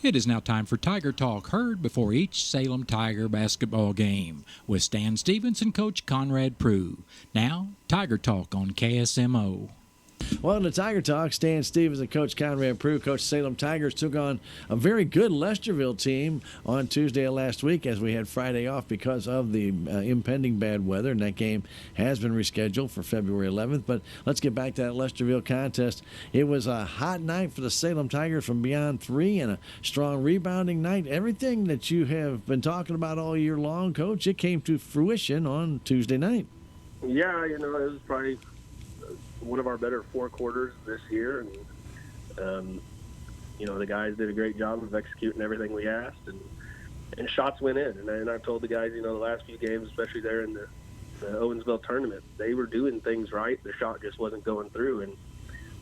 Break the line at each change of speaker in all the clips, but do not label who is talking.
It is now time for Tiger Talk, heard before each Salem Tiger basketball game, with Stan Stevens and Coach Conrad Prue. Now, Tiger Talk on KSMO.
Welcome to Tiger Talk. Stan Stevens and Coach Conrad Prue. Coach Salem Tigers took on a very good Lesterville team on Tuesday of last week, as we had Friday off because of the impending bad weather, and that game has been rescheduled for February 11th. But let's get back to that Lesterville contest. It was a hot night for the Salem Tigers from beyond three, and a strong rebounding night. Everything that you have been talking about all year long, Coach, it came to fruition on Tuesday night.
Yeah, it was probably one of our better four quarters this year, and the guys did a great job of executing everything we asked, and shots went in. And I told the guys, the last few games, especially there in the Owensville tournament, they were doing things right. The shot just wasn't going through, and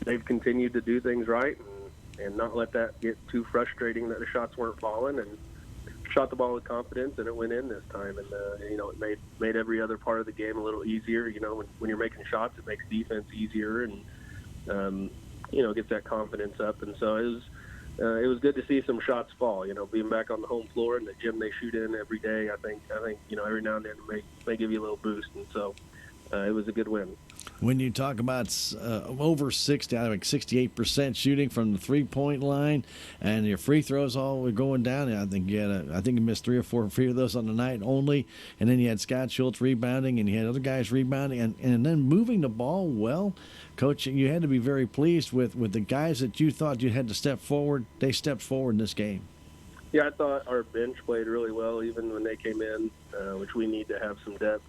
they've continued to do things right and not let that get too frustrating that the shots weren't falling, and shot the ball with confidence, and it went in this time. And it made every other part of the game a little easier. When you're making shots, it makes defense easier, and gets that confidence up. And so it was good to see some shots fall. Being back on the home floor and the gym they shoot in every day, I think every now and then it may give you a little boost. And so it was a good win.
When you talk about over 60, I think 68% shooting from the three-point line, and your free throws all were going down. I think you missed 3 or 4 free of those on the night only, and then you had Scott Schultz rebounding, and you had other guys rebounding, and then moving the ball well. Coach, you had to be very pleased with the guys that you thought you had to step forward. They stepped forward in this game.
Yeah, I thought our bench played really well, even when they came in, which we need to have some depth.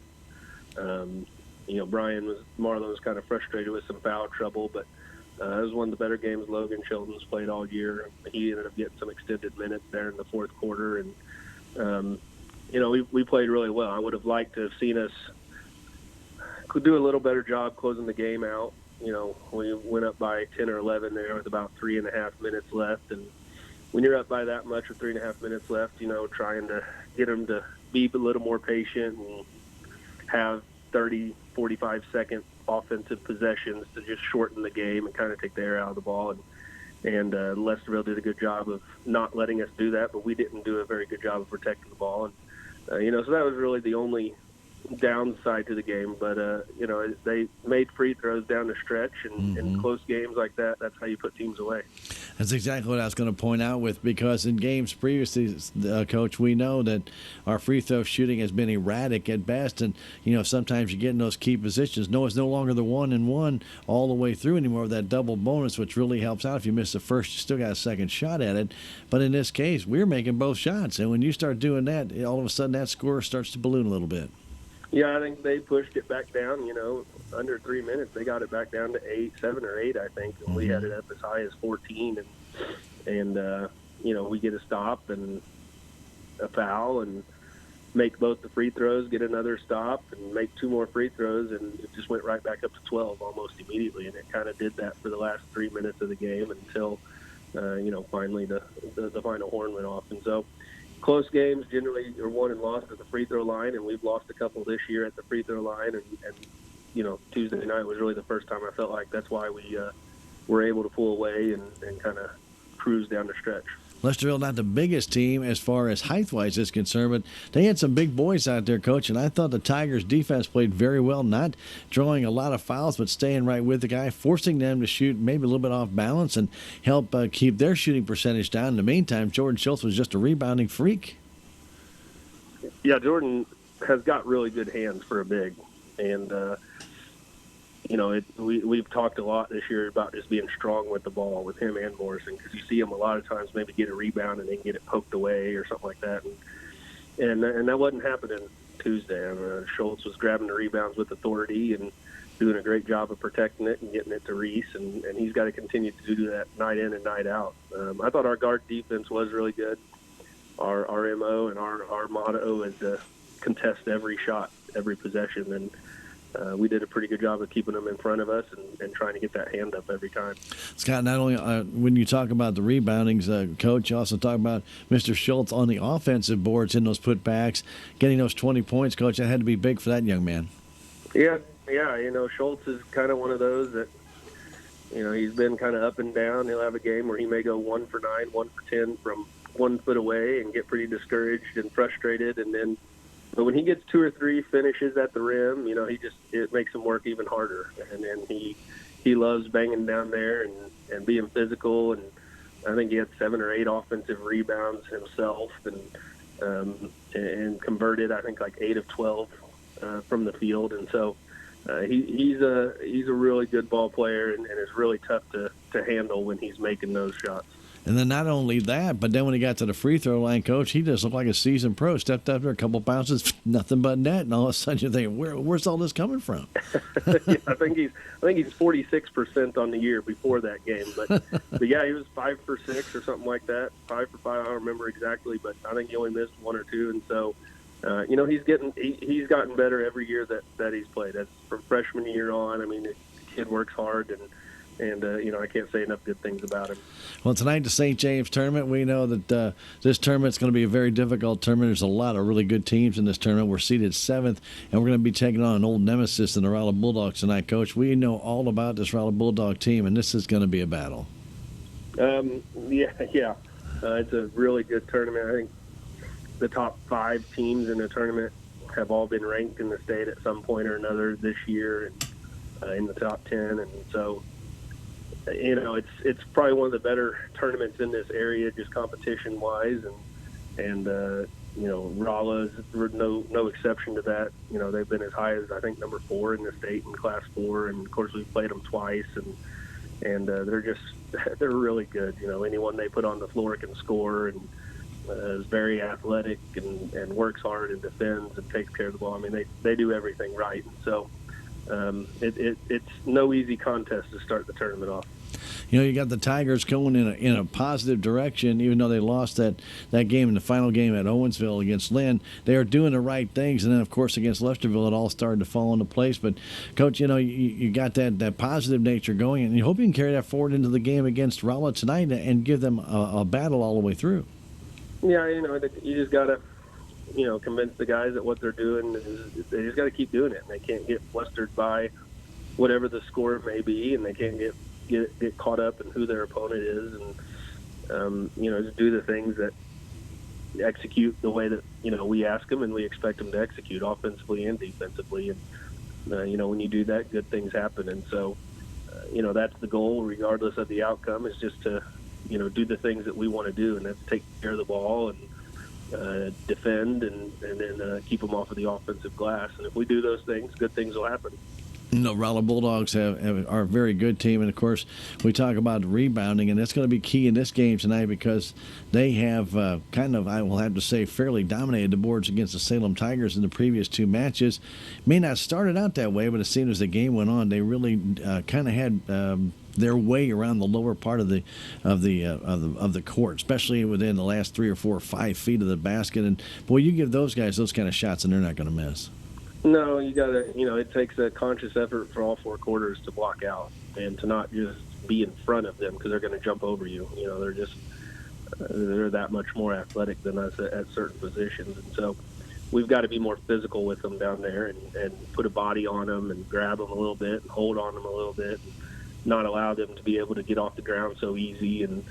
Marlon was kind of frustrated with some foul trouble, but it was one of the better games Logan Chilton's played all year. He ended up getting some extended minutes there in the fourth quarter, and we played really well. I would have liked to have seen us could do a little better job closing the game out. We went up by 10 or 11 there with about 3.5 minutes left, and when you're up by that much with 3.5 minutes left, trying to get them to be a little more patient and have 30, 45-second offensive possessions to just shorten the game and kind of take the air out of the ball. And Lesterville did a good job of not letting us do that, but we didn't do a very good job of protecting the ball. And, so that was really the only downside to the game. But, they made free throws down the stretch, and in close games like that, that's how you put teams away.
That's exactly what I was going to point out because in games previously, Coach, we know that our free throw shooting has been erratic at best, and sometimes you get in those key positions. No, it's no longer the 1-and-1 all the way through anymore with that double bonus, which really helps out. If you miss the first, you still got a second shot at it. But in this case, we're making both shots, and when you start doing that, all of a sudden that score starts to balloon a little bit.
Yeah, I think they pushed it back down, under 3 minutes. They got it back down to 7 or 8, I think. And we had it up as high as 14. And we get a stop and a foul and make both the free throws, get another stop, and make 2 more free throws. And it just went right back up to 12 almost immediately. And it kind of did that for the last 3 minutes of the game until, finally the final horn went off. And so close games generally are won and lost at the free throw line, and we've lost a couple this year at the free throw line. And Tuesday night was really the first time I felt like that's why we were able to pull away and kind of cruise down the stretch.
Lesterville not the biggest team as far as height-wise is concerned, but they had some big boys out there, Coach, and I thought the Tigers' defense played very well, not drawing a lot of fouls, but staying right with the guy, forcing them to shoot maybe a little bit off balance and help keep their shooting percentage down. In the meantime, Jordan Schultz was just a rebounding freak.
Yeah, Jordan has got really good hands for a big, and we've talked a lot this year about just being strong with the ball with him and Morrison, because you see him a lot of times maybe get a rebound and then get it poked away or something like that, and that wasn't happening Tuesday. Schultz was grabbing the rebounds with authority and doing a great job of protecting it and getting it to Reese, and he's got to continue to do that night in and night out. I thought our guard defense was really good. Our MO and our motto is to contest every shot, every possession, and we did a pretty good job of keeping them in front of us and trying to get that hand up every time.
Scott, not only when you talk about the reboundings, Coach, you also talk about Mr. Schultz on the offensive boards in those putbacks, getting those 20 points, Coach. That had to be big for that young man.
Yeah, Schultz is kind of one of those that, he's been kind of up and down. He'll have a game where he may go 1 for 9, 1 for 10 from 1 foot away and get pretty discouraged and frustrated. But when he gets 2 or 3 finishes at the rim, it makes him work even harder. And then he loves banging down there and being physical. And I think he had 7 or 8 offensive rebounds himself, and converted, I think, like 8 of 12 from the field. And so he's a really good ball player, and it's really tough to handle when he's making those shots.
And then not only that, but then when he got to the free throw line, Coach, he just looked like a seasoned pro. Stepped up there, a couple bounces, nothing but net, and all of a sudden you're thinking, where's all this coming from?
Yeah, I think he's 46% on the year before that game, but yeah, he was 5 for 6 or something like that, 5 for 5. I don't remember exactly, but I think he only missed 1 or 2, and so he's gotten better every year that he's played. That's from freshman year on. I mean, the kid works hard, and I can't say enough good things about him.
Well, tonight, the St. James tournament, we know that this tournament's going to be a very difficult tournament. There's a lot of really good teams in this tournament. We're seeded 7th, and we're going to be taking on an old nemesis in the Rolla Bulldogs tonight, Coach. We know all about this Rolla Bulldog team, and this is going to be a battle.
Yeah. It's a really good tournament. I think the top 5 teams in the tournament have all been ranked in the state at some point or another this year, and in the top 10, and so it's probably one of the better tournaments in this area, just competition wise, and Rolla is no exception to that. They've been as high as, I think, number 4 in the state in Class 4, and of course we've played them twice, and they're really good. Anyone they put on the floor can score, and is very athletic and works hard and defends and takes care of the ball. I mean, they do everything right, and so it's no easy contest to start the tournament off.
You got the Tigers going in a positive direction, even though they lost that game in the final game at Owensville against Lynn. They are doing the right things, and then, of course, against Lesterville, it all started to fall into place. But, Coach, you got that positive nature going, and you hope you can carry that forward into the game against Rolla tonight and give them a battle all the way through.
Yeah, you just got to convince the guys that what they're doing they just got to keep doing it. And they can't get flustered by whatever the score may be, and they can't get caught up in who their opponent is, and just do the things that execute the way that we ask them and we expect them to execute offensively and defensively. And when you do that, good things happen. And so that's the goal, regardless of the outcome, is just to do the things that we want to do, and that's take care of the ball and defend and then keep them off of the offensive glass. And if we do those things, good things will happen.
Rolla Bulldogs are a very good team, and of course we talk about rebounding, and that's going to be key in this game tonight because they have I will have to say, fairly dominated the boards against the Salem Tigers in the previous 2 matches. May not started out that way, but it seemed as the game went on, they really kind of had their way around the lower part of the court, especially within the last 3 or 4 or 5 feet of the basket. And boy, you give those guys those kind of shots, and they're not going to miss.
No, you got to, it takes a conscious effort for all 4 quarters to block out and to not just be in front of them because they're going to jump over you. They're that much more athletic than us at certain positions. And so we've got to be more physical with them down there and put a body on them and grab them a little bit and hold on them a little bit and not allow them to be able to get off the ground so easy. And,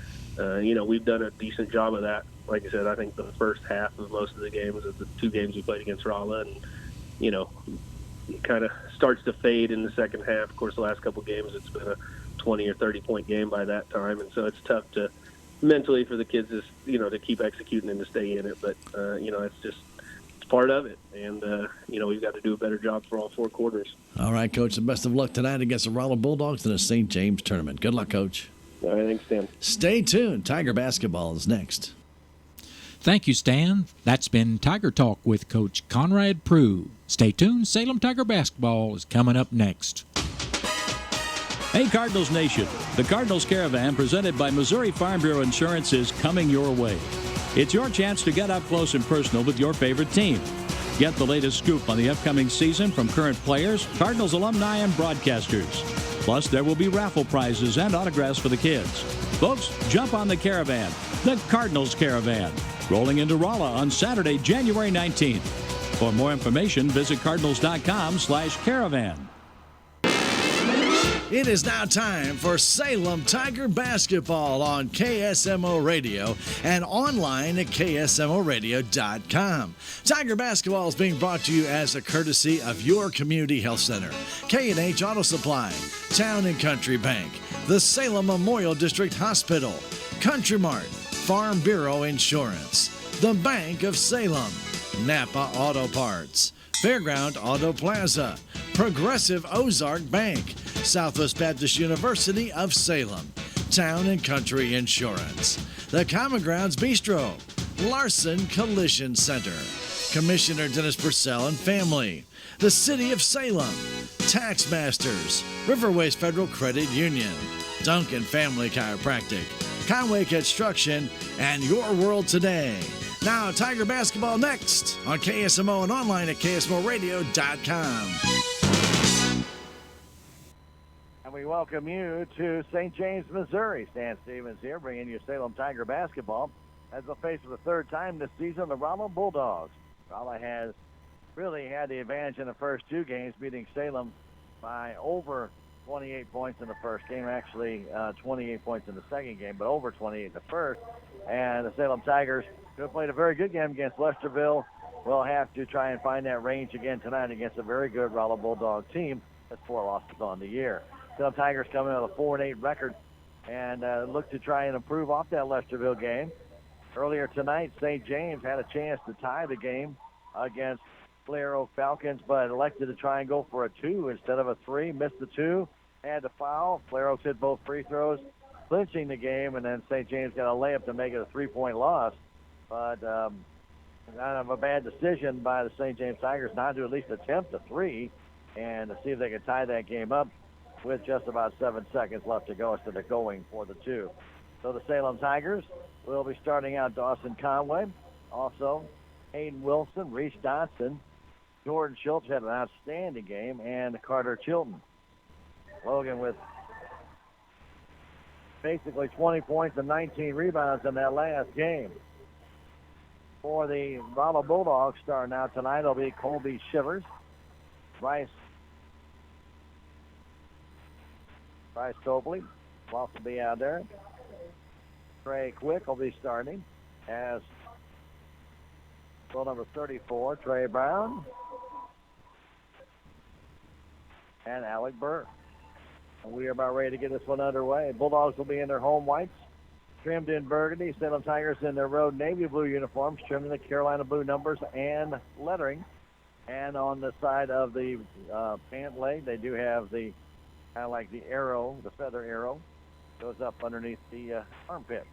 we've done a decent job of that. Like I said, I think the first half of most of the games of the 2 games we played against Rolla, and it kind of starts to fade in the second half. Of course, the last couple of games, it's been a 20 or 30-point game by that time, and so it's tough to mentally for the kids to keep executing and to stay in it. But it's part of it, and we've got to do a better job for all 4 quarters.
All right, Coach. The best of luck tonight against the Rolla Bulldogs in the St. James tournament. Good luck, Coach.
All right, thanks, Stan.
Stay tuned. Tiger basketball is next.
Thank you, Stan. That's been Tiger Talk with Coach Conrad Prue. Stay tuned. Salem Tiger basketball is coming up next.
Hey, Cardinals Nation. The Cardinals Caravan, presented by Missouri Farm Bureau Insurance, is coming your way. It's your chance to get up close and personal with your favorite team. Get the latest scoop on the upcoming season from current players, Cardinals alumni, and broadcasters. Plus, there will be raffle prizes and autographs for the kids. Folks, jump on the Caravan, the Cardinals Caravan, rolling into Rolla on Saturday, January 19th. For more information, visit cardinals.com/caravan.
It is now time for Salem Tiger basketball on KSMO Radio and online at KSMORadio.com. Tiger basketball is being brought to you as a courtesy of your community health center, K&H Auto Supply, Town and Country Bank, the Salem Memorial District Hospital, Country Mart, Farm Bureau Insurance, the Bank of Salem, Napa Auto Parts, Fairground Auto Plaza, Progressive Ozark Bank, Southwest Baptist University of Salem, Town and Country Insurance, the Common Grounds Bistro, Larson Collision Center, Commissioner Dennis Purcell and family, the City of Salem, Tax Masters, Riverways Federal Credit Union, Duncan Family Chiropractic, Conway Construction, and Your World Today. Now, Tiger basketball next on KSMO and online at KSMORadio.com.
And we welcome you to St. James, Missouri. Stan Stevens here, bringing you Salem Tiger basketball. As the face for the third time this season, the Rolla Bulldogs. Rolla has really had the advantage in the first two games, beating Salem by over 28 points in the first game. Actually, 28 points in the second game, but over 28 in the first. And the Salem Tigers, who have played a very good game against Lesterville, will have to try and find that range again tonight against a very good Rolla Bulldog team. That's 4 losses on the year. Salem Tigers coming out with a 4-8 record and look to try and improve off that Lesterville game. Earlier tonight, St. James had a chance to tie the game against Blair Oak Falcons, but elected to try and go for a 2 instead of a 3. Missed the 2, had to foul. Blair Oaks hit both free throws, clinching the game, and then St. James got a layup to make it a 3-point loss. But kind of a bad decision by the St. James Tigers not to at least attempt a 3 and to see if they could tie that game up with just about 7 seconds left to go instead of going for the 2. So the Salem Tigers will be starting out Dawson Conway, also Hayden Wilson, Reese Dotson, Jordan Schultz had an outstanding game, and Carter Chilton. Logan with basically 20 points and 19 rebounds in that last game. For the Rolla Bulldogs starting out tonight will be Colby Shivers, Bryce Copley will also be out there. Trey Quick will be starting as goal number 34, Trey Brown, and Alec Burr. And we are about ready to get this one underway. Bulldogs will be in their home whites, trimmed in burgundy. Salem Tigers in their road navy blue uniforms, trimmed in the Carolina blue numbers and lettering. And on the side of the pant leg, they do have the kind of like the arrow, the feather arrow, goes up underneath the armpit.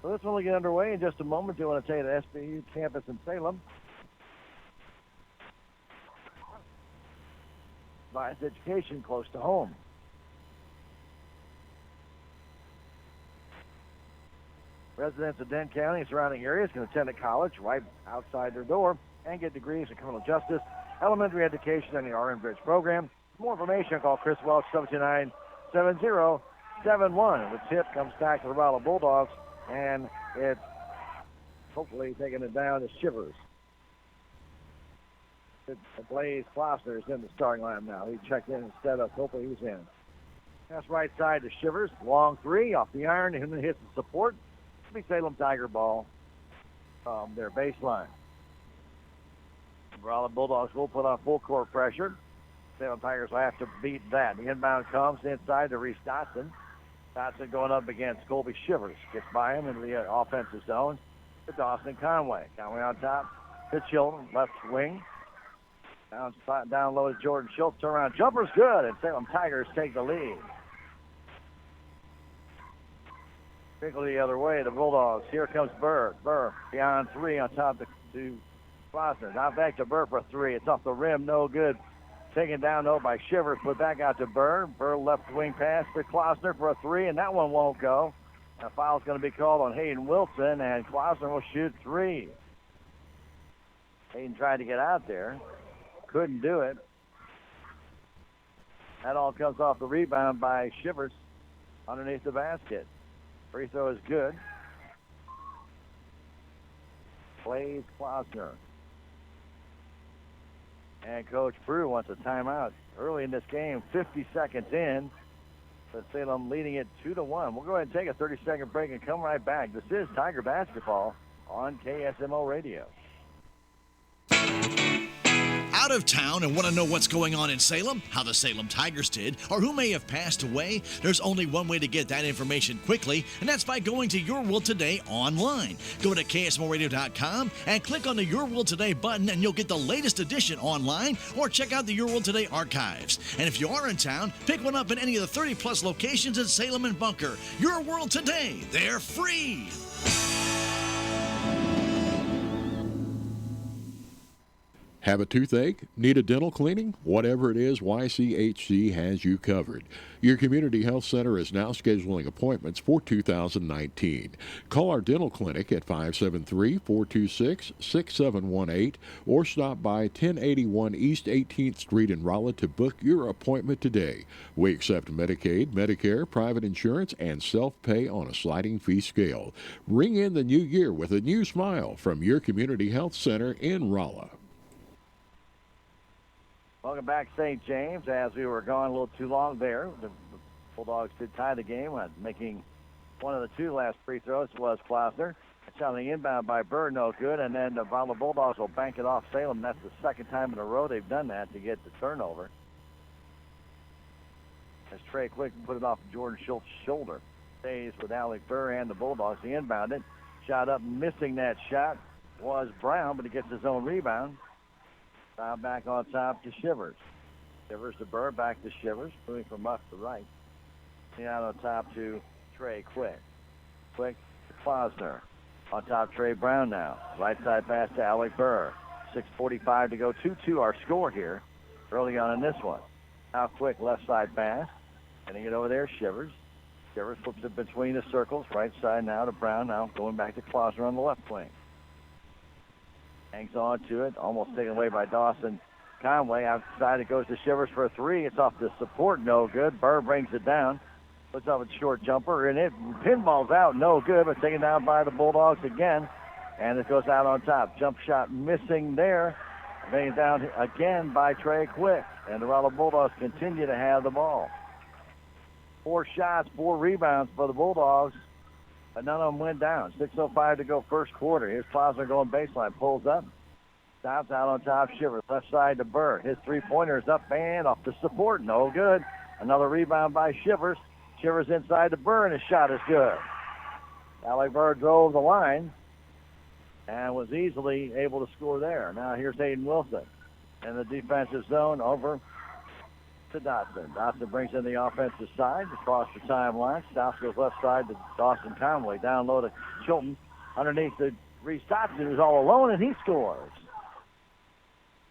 So this one will get underway in just a moment. Do want to tell you the SBU campus in Salem provides education close to home. Residents of Dent County and surrounding areas can attend a college right outside their door and get degrees in criminal justice, elementary education, and the RN Bridge program. For more information, call Chris Welch, 729-7071. The tip comes back to the Rolla Bulldogs, and it's hopefully taking it down to Shivers. Blaze Klossner is in the starting line now. He checked in instead of hopefully he's in. That's right side to Shivers. Long 3 off the iron, and then hits the support. It'll be Salem Tiger ball from their baseline. Rolla Bulldogs will put on full court pressure. Salem Tigers will have to beat that. The inbound comes inside to Reese Dotson. Dotson going up against Colby Shivers. Gets by him into the offensive zone to Dawson Conway. Conway on top to Chilton, left wing. Down low to Jordan Schultz. Turnaround jumper's good, and Salem Tigers take the lead. Trickle the other way, the Bulldogs. Here comes Burr. Burr beyond 3 on top to Klossner. Now back to Burr for 3. It's off the rim, no good. Taken down, though, by Shivers. Put back out to Burr. Burr left wing pass to Klossner for a 3, and that one won't go. A foul's going to be called on Hayden Wilson, and Klossner will shoot 3. Hayden tried to get out there. Couldn't do it. That all comes off the rebound by Shivers underneath the basket. Free throw is good. Blaze Klossner. And Coach Prue wants a timeout early in this game, 50 seconds in. But Salem leading it 2-1. We'll go ahead and take a 30-second break and come right back. This is Tiger Basketball on KSMO Radio.
Out of town and want to know what's going on in Salem, how the Salem Tigers did, or who may have passed away? There's only one way to get that information quickly, and that's by going to Your World Today online. Go to KSMORadio.com and click on the Your World Today button, and you'll get the latest edition online, or check out the Your World Today archives. And if you are in town, pick one up in any of the 30-plus locations in Salem and Bunker. Your World Today, they're free.
Have a toothache? Need a dental cleaning? Whatever it is, YCHC has you covered. Your community health center is now scheduling appointments for 2019. Call our dental clinic at 573-426-6718 or stop by 1081 East 18th Street in Rolla to book your appointment today. We accept Medicaid, Medicare, private insurance, and self-pay on a sliding fee scale. Ring in the new year with a new smile from your community health center in Rolla.
Welcome back, St. James. As we were gone a little too long there, the Bulldogs did tie the game, making one of the two last free throws was Klausner. It's on the inbound by Bird, no good, and then the Rolla Bulldogs will bank it off Salem. That's the second time in a row they've done that to get the turnover. As Trey Quick put it off Jordan Schultz's shoulder. Stays with Alec Burr and the Bulldogs. He inbounded. Shot up, missing that shot was Brown, but he gets his own rebound. Now back on top to Shivers. Shivers to Burr, back to Shivers, moving from left to right. Out on top to Trey Quick. Quick to Klausner. On top, Trey Brown now. Right side pass to Alec Burr. 6:45 to go. 2-2 our score here early on in this one. Now Quick, left side pass. Getting it over there, Shivers. Shivers flips it between the circles. Right side now to Brown. Now going back to Klausner on the left wing. Hangs on to it, almost taken away by Dawson Conway. Outside it goes to Shivers for a three. It's off the support, no good. Burr brings it down. Puts off a short jumper, and it pinballs out, no good, but taken down by the Bulldogs again. And it goes out on top. Jump shot missing there. Taken down again by Trey Quick. And the Rolla Bulldogs continue to have the ball. 4 shots, 4 rebounds for the Bulldogs. But none of them went down. 6:05 to go first quarter. Here's Klausner going baseline. Pulls up. Stops out on top. Shivers. Left side to Burr. His three-pointer is up and off the support. No good. Another rebound by Shivers. Shivers inside to Burr, and his shot is good. Alec Burr drove the line and was easily able to score there. Now here's Hayden Wilson in the defensive zone over to Dotson. Dotson brings in the offensive side across the timeline. Stops, goes left side to Dawson Conway. Down low to Chilton. Underneath to Reese Dotson, who's all alone, and he scores.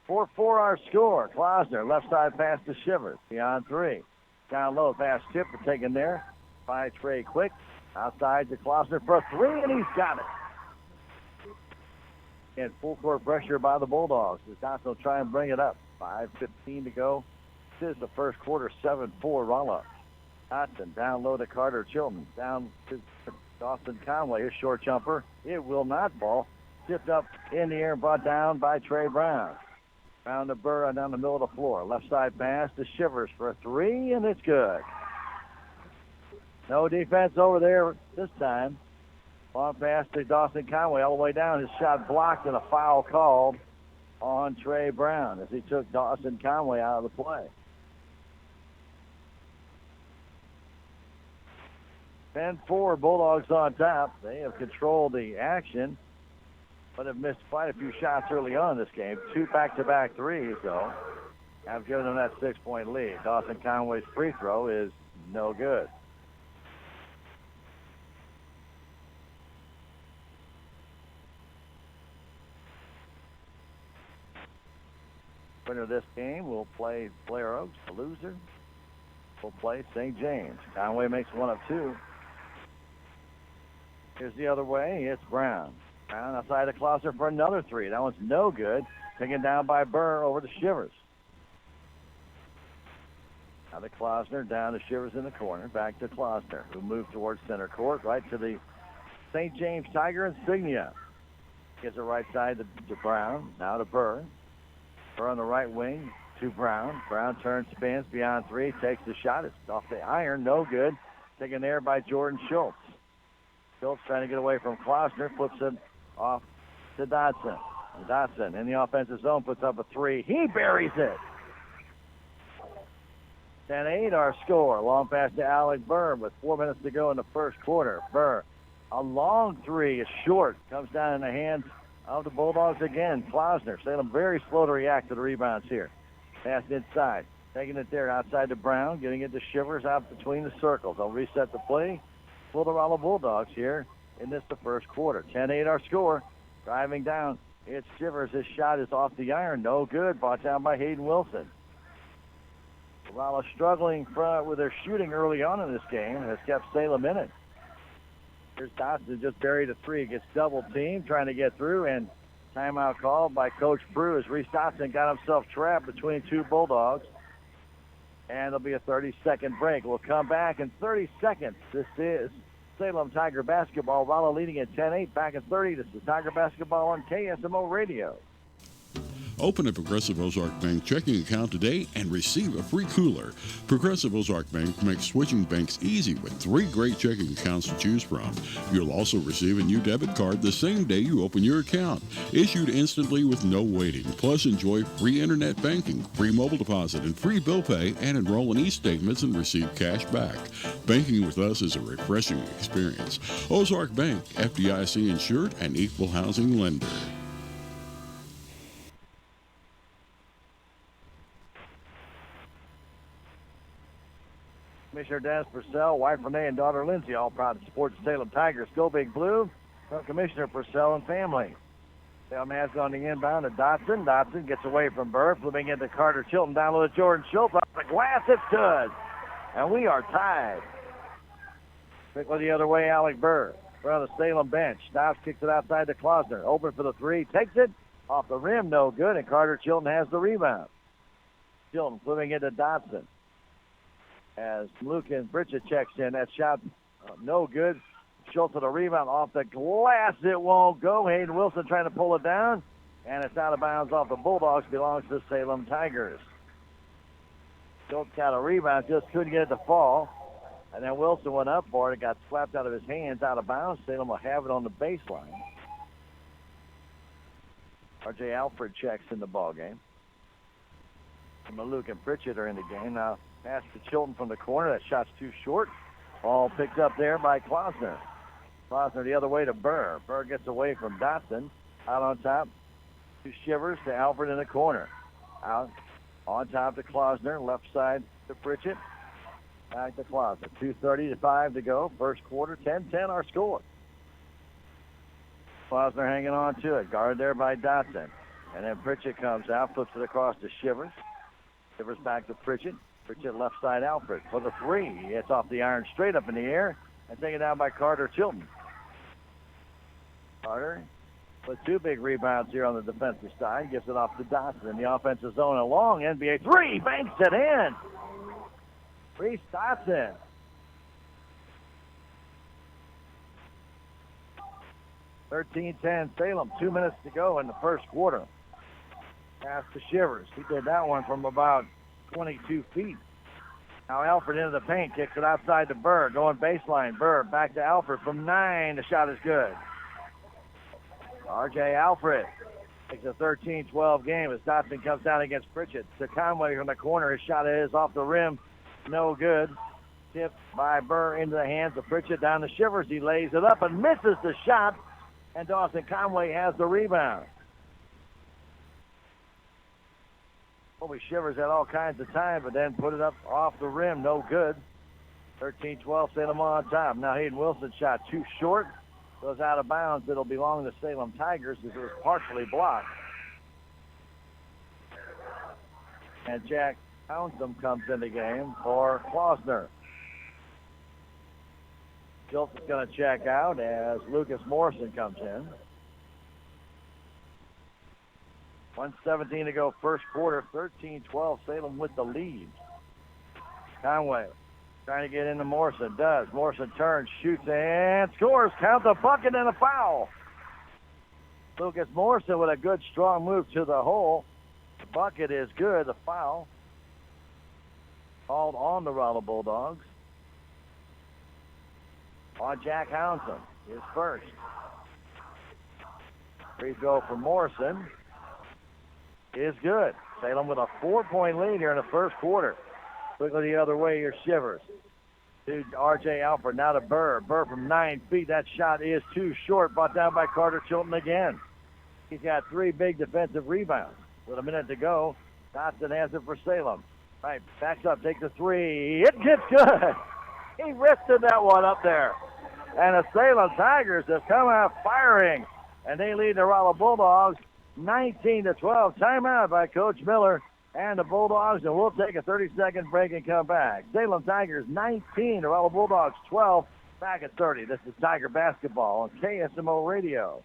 4-4 our score. Klausner, left side pass to Shivers. Beyond 3. Down low, pass tip taken there by Trey Quick. Outside to Klausner for a 3, and he's got it. And full court pressure by the Bulldogs. As Dotson will try and bring it up. 5:15 to go. This is the first quarter, 7-4 Rolla. Dotson down low to Carter Chilton. Down to Dawson Conway. His short jumper. It will not fall. Tipped up in the air and brought down by Trey Brown. Down to Burr down the middle of the floor. Left side pass to Shivers for a 3, and it's good. No defense over there this time. Long pass to Dawson Conway all the way down. His shot blocked and a foul called on Trey Brown as he took Dawson Conway out of the play. 10-4 Bulldogs on top. They have controlled the action, but have missed quite a few shots early on in this game. 2 back-to-back threes, though, have given them that 6-point lead. Dawson Conway's free throw is no good. Winner of this game will play Blair Oaks. The loser will play St. James. Conway makes 1 of 2. Here's the other way. It's Brown. Brown outside the Klausner for another 3. That one's no good. Taken down by Burr over to Shivers. Now to Klausner, down to Shivers in the corner. Back to Klausner, who moved towards center court, right to the St. James Tiger insignia. Gets it right side to Brown. Now to Burr. Burr on the right wing to Brown. Brown turns, spins beyond three, takes the shot. It's off the iron, no good. Taken there by Jordan Schultz. Schultz trying to get away from Klausner, flips it off to Dodson. Dodson in the offensive zone puts up a three. He buries it. 10-8 our score. Long pass to Alec Burr with 4 minutes to go in the first quarter. Burr, a long three is short. Comes down in the hands of the Bulldogs again. Klausner. Salem very slow to react to the rebounds here. Pass inside. Taking it there outside to Brown. Getting it to Shivers out between the circles. They'll reset the play for the Rolla Bulldogs here in this the first quarter. 10-8 our score. Driving down. It's Shivers. His shot is off the iron. No good. Brought down by Hayden Wilson. Rolla struggling with their shooting early on in this game has kept Salem in it. Here's Dodson just buried a three. Gets double teamed, trying to get through, and timeout called by Coach Brew as Reese Dodson got himself trapped between two Bulldogs. And there'll be a 30-second break. We'll come back in 30 seconds. This is Salem Tiger Basketball. Rolla leading at 10-8. Back in 30. This is Tiger Basketball on KSMO Radio.
Open a Progressive Ozark Bank checking account today and receive a free cooler. Progressive Ozark Bank makes switching banks easy with 3 great checking accounts to choose from. You'll also receive a new debit card the same day you open your account, issued instantly with no waiting. Plus, enjoy free internet banking, free mobile deposit, and free bill pay, and enroll in e-statements and receive cash back. Banking with us is a refreshing experience. Ozark Bank, FDIC insured and equal housing lender.
Commissioner Dennis Purcell, wife Renee, and daughter Lindsay, all proud to support the Salem Tigers. Go Big Blue from Commissioner Purcell and family. Salem has on the inbound to Dodson. Dodson gets away from Burr, flipping into Carter Chilton. Down low to Jordan Schultz. Off the glass, it's good. And we are tied. Quickly the other way, Alec Burr. Front of the Salem bench. Dobbs kicks it outside to Klausner. Open for the three. Takes it. Off the rim, no good. And Carter Chilton has the rebound. Chilton flipping into Dodson. As Lucan Bridget checks in, that shot no good. Schultz with a rebound off the glass. It won't go. Hayden Wilson trying to pull it down, and it's out of bounds off the Bulldogs. Belongs to the Salem Tigers. Schultz got a rebound, just couldn't get it to fall. And then Wilson went up for it. It got slapped out of his hands, out of bounds. Salem will have it on the baseline. R.J. Alfred checks in the ballgame. Maluk and Pritchett are in the game now. Pass to Chilton from the corner. That shot's too short. Ball picked up there by Klausner. Klausner the other way to Burr. Burr gets away from Dotson. Out on top to Shivers to Alfred in the corner. Out on top to Klausner. Left side to Pritchett. Back to Klausner. 2:35 to go. First quarter. 10-10 our score. Klausner hanging on to it. Guarded there by Dotson. And then Pritchett comes out. Flips it across to Shivers. Shivers back to Pritchett. Pritchett left side Alfred for the three. It's off the iron straight up in the air and taken down by Carter Chilton. Carter with 2 big rebounds here on the defensive side. Gives it off to Dodson in the offensive zone. A long NBA three. Banks it in. Reese Dodson. (13-10) Salem. 2 minutes to go in the first quarter. Pass to Shivers. He did that one from about 22 feet. Now Alfred into the paint, kicks it outside to Burr, going baseline. Burr back to Alfred from 9. The shot is good. R.J. Alfred takes a 13-12 game as Dodson comes down against Pritchett. To Conway from the corner. His shot is off the rim. No good. Tipped by Burr into the hands of Pritchett. Down to Shivers. He lays it up and misses the shot. And Dawson Conway has the rebound. Kobe Shivers had all kinds of time, but then put it up off the rim. No good. 13-12, Salem on top. Now Hayden Wilson's shot too short. Goes out of bounds. It'll belong to Salem Tigers as it was partially blocked. And Jack Townsend comes in the game for Klausner. Schultz is going to check out as Lucas Morrison comes in. 1:17 to go, first quarter, 13-12, Salem with the lead. Conway trying to get into Morrison, does. Morrison turns, shoots, and scores. Count the bucket and a foul. Lucas Morrison with a good, strong move to the hole. bucket is good. The foul called on the Rolla Bulldogs. On Jack Hounson, his first. Free throw for Morrison is good. Salem with a 4-point lead here in the first quarter. Quickly the other way, here's Shivers. To R.J. Alford, now to Burr. Burr from 9 feet. That shot is too short. Brought down by Carter Chilton again. He's got 3 big defensive rebounds. With a minute to go, Dotson has it for Salem. Right, backs up, takes a 3. It gets good. He wristed that one up there. And the Salem Tigers have come out firing. And they lead the Rolla Bulldogs 19-12. Timeout by Coach Miller and the Bulldogs. And we'll take a 30-second break and come back. Salem Tigers 19, the Rolla Bulldogs 12. Back at 30. This is Tiger Basketball on KSMO Radio.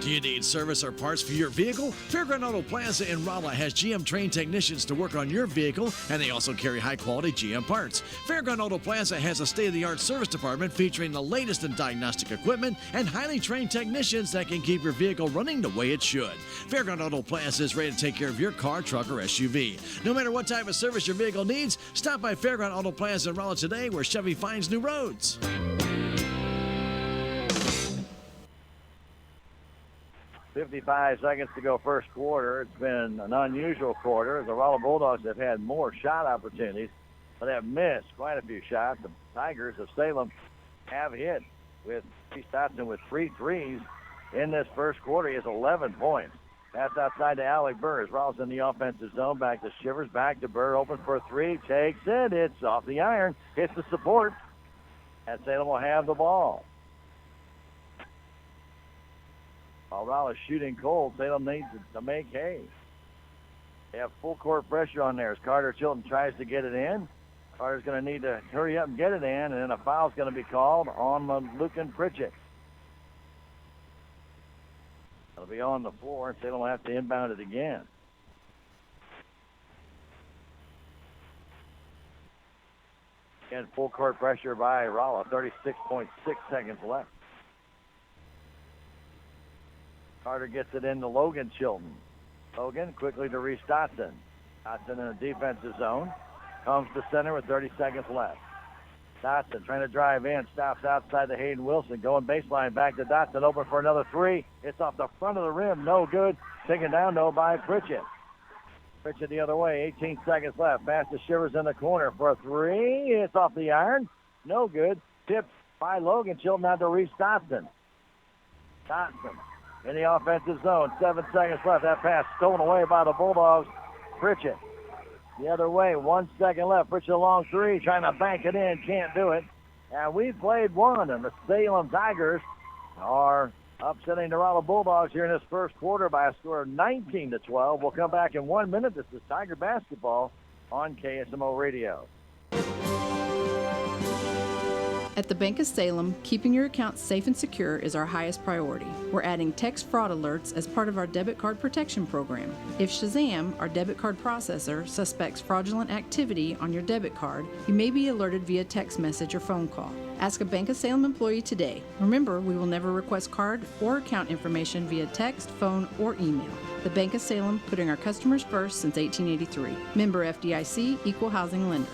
Do you need service or parts for your vehicle? Fairground Auto Plaza in Rolla has GM trained technicians to work on your vehicle, and they also carry high-quality GM parts. Fairground Auto Plaza has a state-of-the-art service department featuring the latest in diagnostic equipment and highly trained technicians that can keep your vehicle running the way it should. Fairground Auto Plaza is ready to take care of your car, truck, or SUV. No matter what type of service your vehicle needs, stop by Fairground Auto Plaza in Rolla today, where Chevy finds new roads.
55 seconds to go first quarter. It's been an unusual quarter. The Rolla Bulldogs have had more shot opportunities, but have missed quite a few shots. The Tigers of Salem have hit with Steve Stotson with 3 threes in this first quarter. He has 11 points. Pass outside to Alec Burr as Rolla's in the offensive zone. Back to Shivers, back to Burr, open for a 3, takes it. It's off the iron, hits the support, and Salem will have the ball. While Rolla's shooting cold, Salem needs to make hay. They have full court pressure on there as Carter Chilton tries to get it in. Carter's going to need to hurry up and get it in, and then a foul's going to be called on Lucan Pritchett. It'll be on the floor, and Salem will have to inbound it again. Again, full court pressure by Rolla, 36.6 seconds left. Carter gets it into Logan Chilton. Logan quickly to Reese Dotson. Dotson in a defensive zone. Comes to center with 30 seconds left. Dotson trying to drive in. Stops outside to Hayden Wilson. Going baseline back to Dotson. Open for another 3. It's off the front of the rim. No good. Taken down, though, by Pritchett. Pritchett the other way. 18 seconds left. Pass to Shivers in the corner for a 3. It's off the iron. No good. Tipped by Logan Chilton out to Reese Dotson. Dotson in the offensive zone. 7 seconds left. That pass stolen away by the Bulldogs. Pritchett the other way. 1 second left. Pritchett a long 3. Trying to bank it in. Can't do it. And we've played one. And the Salem Tigers are upsetting the Rolla Bulldogs here in this first quarter by a score of 19-12. We'll come back in 1 minute. This is Tiger Basketball on KSMO Radio.
At the Bank of Salem, keeping your account safe and secure is our highest priority. We're adding text fraud alerts as part of our debit card protection program. If Shazam, our debit card processor, suspects fraudulent activity on your debit card, you may be alerted via text message or phone call. Ask a Bank of Salem employee today. Remember, we will never request card or account information via text, phone, or email. The Bank of Salem, putting our customers first since 1883. Member FDIC, Equal Housing Lender.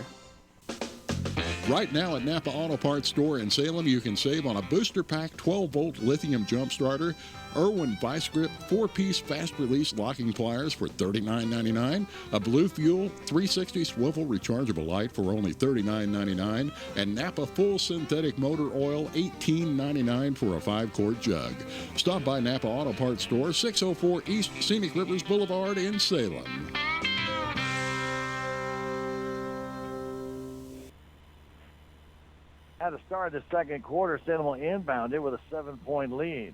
Right now at Napa Auto Parts Store in Salem, you can save on a booster pack 12-volt lithium jump starter, Irwin Vice Grip 4-piece fast-release locking pliers for $39.99, a Blue Fuel 360 swivel rechargeable light for only $39.99, and Napa Full Synthetic Motor Oil $18.99 for a 5-quart jug. Stop by Napa Auto Parts Store, 604 East Scenic Rivers Boulevard in Salem.
At the start of the second quarter, Salem will inbound it with a 7-point lead.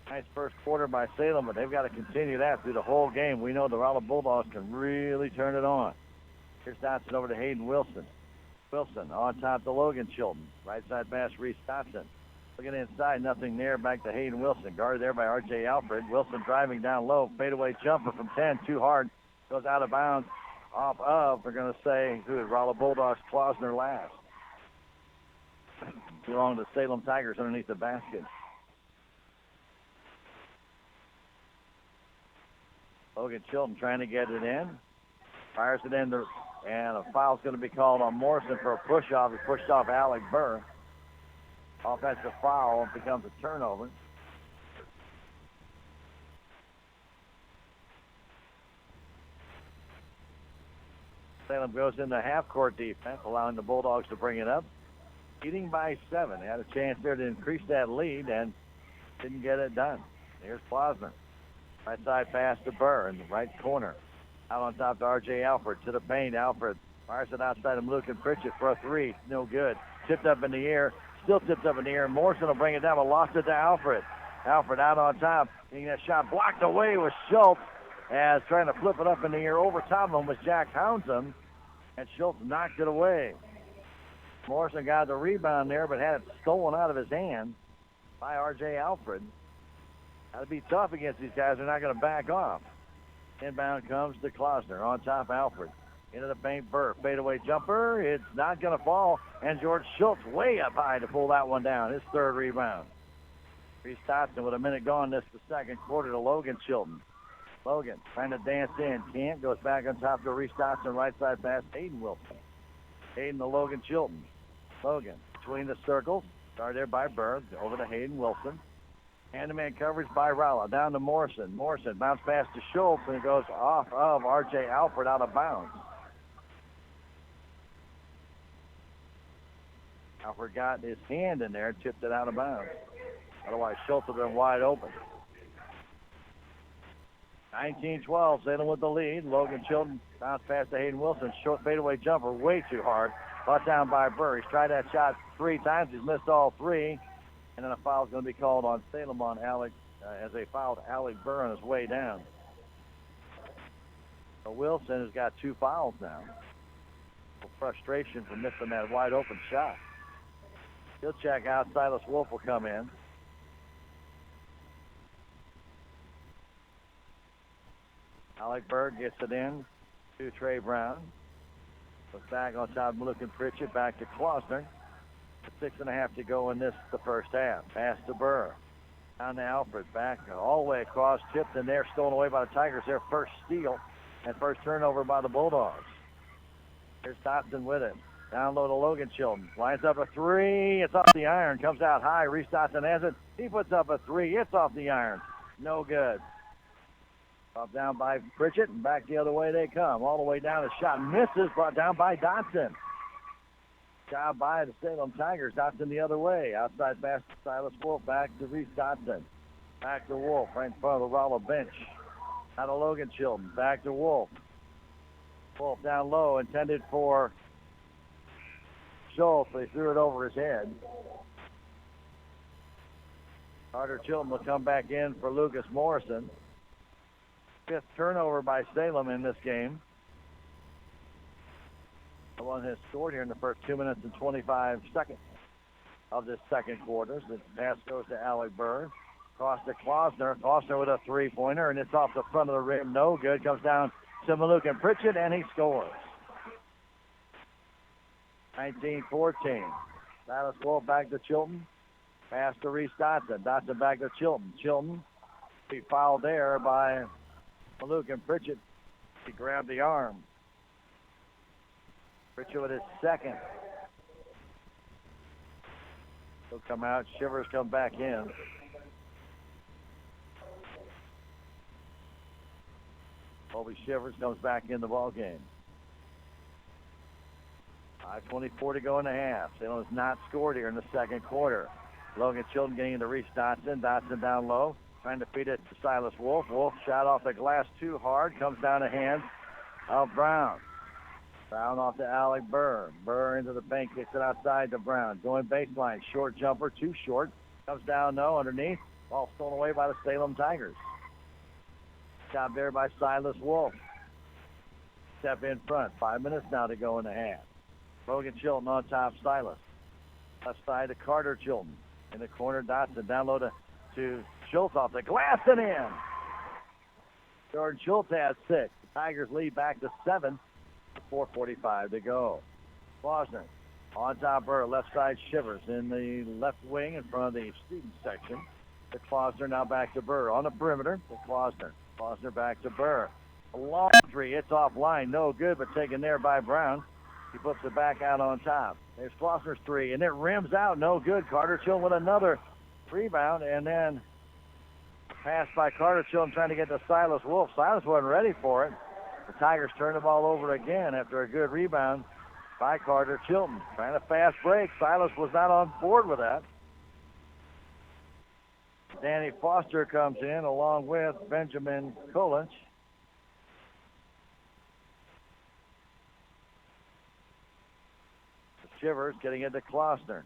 Nice first quarter by Salem, but they've got to continue that through the whole game. We know the Rolla Bulldogs can really turn it on. Here's Dotson over to Hayden Wilson. Wilson on top to Logan Chilton. Right side pass, Reese Dotson. Looking inside, nothing there. Back to Hayden Wilson. Guarded there by R.J. Alfred. Wilson driving down low. Fadeaway jumper from 10. Too hard. Goes out of bounds. Off of, we're going to say, who is Rolla Bulldogs, Klausner last. Belong to Salem Tigers underneath the basket. Logan Chilton trying to get it in. Fires it in, and a foul's going to be called on Morrison for a push-off. He pushed off Alec Burr. Offensive foul becomes a turnover. Salem goes into half-court defense, allowing the Bulldogs to bring it up. Leading by 7. They had a chance there to increase that lead and didn't get it done. Here's Plosner. Right side pass to Burr in the right corner. Out on top to R.J. Alfred to the paint. Alfred fires it outside of Luke and Pritchett for a 3. No good. Tipped up in the air. Still tipped up in the air. Morrison will bring it down, but lost it to Alfred. Alfred out on top. Getting that shot blocked away with Schultz. As trying to flip it up in the air over top of him was Jack Townsend. And Schultz knocked it away. Morrison got the rebound there, but had it stolen out of his hand by R.J. Alfred. That'll be tough against these guys. They're not going to back off. Inbound comes to Klosner. On top, Alfred. Into the paint, Burr. Fadeaway jumper. It's not going to fall. And George Schultz way up high to pull that one down. His 3rd rebound. Reese Dotson with a minute gone this the second quarter to Logan Chilton. Logan trying to dance in. Can't. Goes back on top to Reese Dotson. Right side pass. Hayden Wilson. Hayden to Logan Chilton. Logan between the circles. Started there by Burr. Over to Hayden Wilson. Hand-to-man coverage by Rolla. Down to Morrison. Morrison bounce pass to Schultz, and it goes off of R.J. Alfred out of bounds. Alfred got his hand in there, tipped it out of bounds. Otherwise, Schultz would have been wide open. 19-12, Salem with the lead. Logan Chilton bounce pass to Hayden Wilson. Short fadeaway jumper, way too hard. Brought down by Burr. He's tried that shot 3 times. He's missed all 3. And then a foul is going to be called on Salem on Alec as they fouled Alec Burr on his way down. So Wilson has got 2 fouls now. Frustration for missing that wide open shot. He'll check out. Silas Wolf will come in. Alec Burr gets it in to Trey Brown. Goes back on top of Luke and Pritchett. Back to Klosner. 6.5 to go in the first half. Pass to Burr. Down to Alfred. Back all the way across. Tipped in there. Stolen away by the Tigers. Their first steal and first turnover by the Bulldogs. Here's Dotson with it. Down low to Logan Chilton. Lines up a 3. It's off the iron. Comes out high. Reese Dotson has it. He puts up a 3. It's off the iron. No good. Brought down by Pritchett, and back the other way they come. All the way down. The shot misses. Brought down by Dotson. Job by the Salem Tigers. Dotson the other way. Outside pass to Silas Wolf. Back to Reese Dotson. Back to Wolf. Right in front of the Rolla bench. Out of Logan Chilton. Back to Wolf. Wolf down low. Intended for Schultz. They threw it over his head. Carter Chilton will come back in for Lucas Morrison. 5th turnover by Salem in this game. The one has scored here in the first 2 minutes and 25 seconds of this second quarter. The pass goes to Alec Burr. Cross to Klosner. Klosner with a 3-pointer, and it's off the front of the rim. No good. Comes down to Maluk and Pritchett, and he scores. 19-14. Silas Wolf back to Chilton. Pass to Reese Dotson. Dotson back to Chilton. Chilton be fouled there by Maluk and Pritchett. He grabbed the arm. Pritchett with his 2nd. He'll come out. Shivers come back in. Colby Shivers comes back in the ball game. 5:24 to go in the half. Salem has not scored here in the second quarter. Logan Chilton getting into Reese Dotson. Dotson down low. Trying to feed it to Silas Wolf. Wolf shot off the glass too hard. Comes down the hands of Brown. Brown off to Alec Burr. Burr into the paint. Kicks it outside to Brown. Going baseline. Short jumper. Too short. Comes down, no, underneath. Ball stolen away by the Salem Tigers. Shot there by Silas Wolf. Step in front. 5 minutes now to go in the half. Logan Chilton on top. Silas. Left side to Carter Chilton. In the corner, Dotson. Down low to Schultz off the glass and in. Jordan Schultz has 6. The Tigers lead back to 7. 4:45 to go. Klosner on top Burr. Left side Shivers in the left wing in front of the student section. To Klosner, now back to Burr. On the perimeter to Klosner. Klosner back to Burr. A long three. It's offline. No good, but taken there by Brown. He puts it back out on top. There's Klosner's three, and it rims out. No good. Carter Chilton with another rebound, and then pass by Carter Chilton trying to get to Silas Wolf. Silas wasn't ready for it. The Tigers turn the ball over again after a good rebound by Carter Chilton. Trying to fast break. Silas was not on board with that. Danny Foster comes in along with Benjamin Kolich. Shivers getting into Klosner.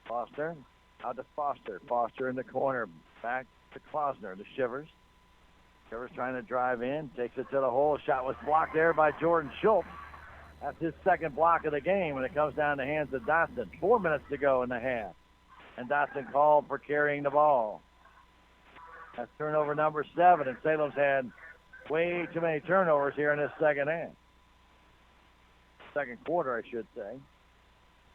Foster out to Foster. Foster in the corner. Back to Klosner. To Shivers. Shivers trying to drive in. Takes it to the hole. Shot was blocked there by Jordan Schultz. That's his second block of the game, and it comes down to hands of Dotson. 4 minutes to go in the half. And Dotson called for carrying the ball. That's turnover number 7, and Salem's had way too many turnovers here in this second half. Second quarter, I should say.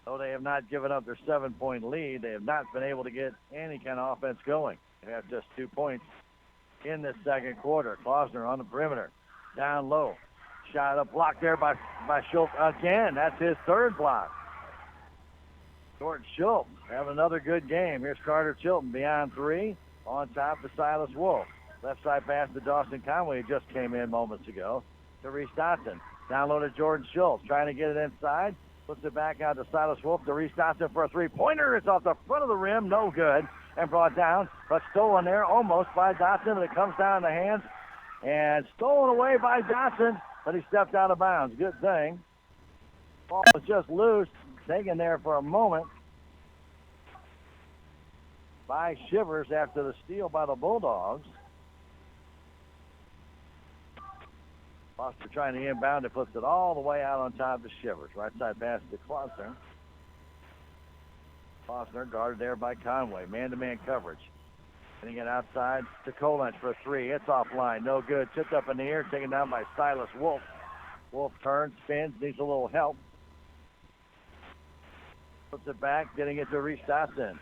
Though they have not given up their 7-point lead, they have not been able to get any kind of offense going. They have just 2 points in this second quarter. Klosner on the perimeter. Down low. Shot up blocked there by Schultz again. That's his third block. Jordan Schultz having another good game. Here's Carter Chilton beyond 3. On top to Silas Wolf. Left side pass to Dawson Conway, who just came in moments ago. To Reese Dotson. Down low to Jordan Schultz. Trying to get it inside. Puts it back out to Silas Wolf. To Reese Dotson for a 3-pointer. It's off the front of the rim. No good. And brought down. But stolen there almost by Dotson. But it comes down in the hands. And stolen away by Dotson. But he stepped out of bounds. Good thing. Ball was just loose. Taken there for a moment by Shivers after the steal by the Bulldogs. Foster trying to inbound. It puts it all the way out on top to Shivers. Right side pass to Klosner. Klosner guarded there by Conway. Man-to-man coverage. Getting it outside to Kolich for a 3. It's offline. No good. Tipped up in the air. Taken down by Silas Wolf. Wolf turns, spins, needs a little help. Puts it back, getting it to Reese Dotson.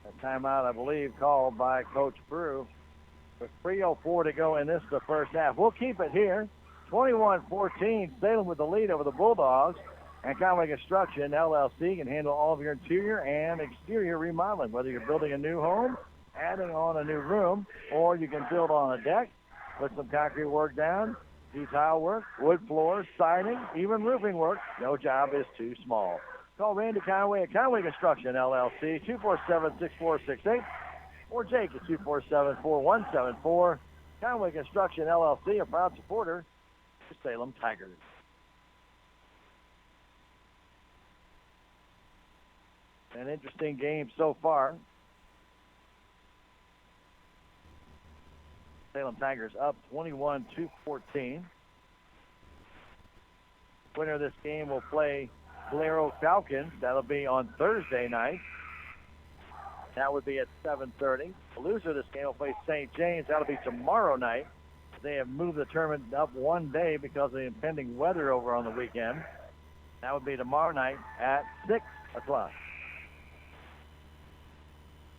A timeout, I believe, called by Coach Brew. With 3:04 to go in this, the first half. We'll keep it here. 21-14, Salem with the lead over the Bulldogs. And Conway Construction, LLC, can handle all of your interior and exterior remodeling. Whether you're building a new home, adding on a new room, or you can build on a deck, put some concrete work down, do tile work, wood floors, siding, even roofing work. No job is too small. Call Randy Conway at Conway Construction, LLC, 247-6468, or Jake at 247-4174. Conway Construction, LLC, a proud supporter of the Salem Tigers. An interesting game so far. Salem Tigers up 21-14. Winner of this game will play Blair Oak Falcons. That'll be on Thursday night. That would be at 7:30. The loser of this game will play St. James. That'll be tomorrow night. They have moved the tournament up one day because of the impending weather over on the weekend. That would be tomorrow night at 6 o'clock.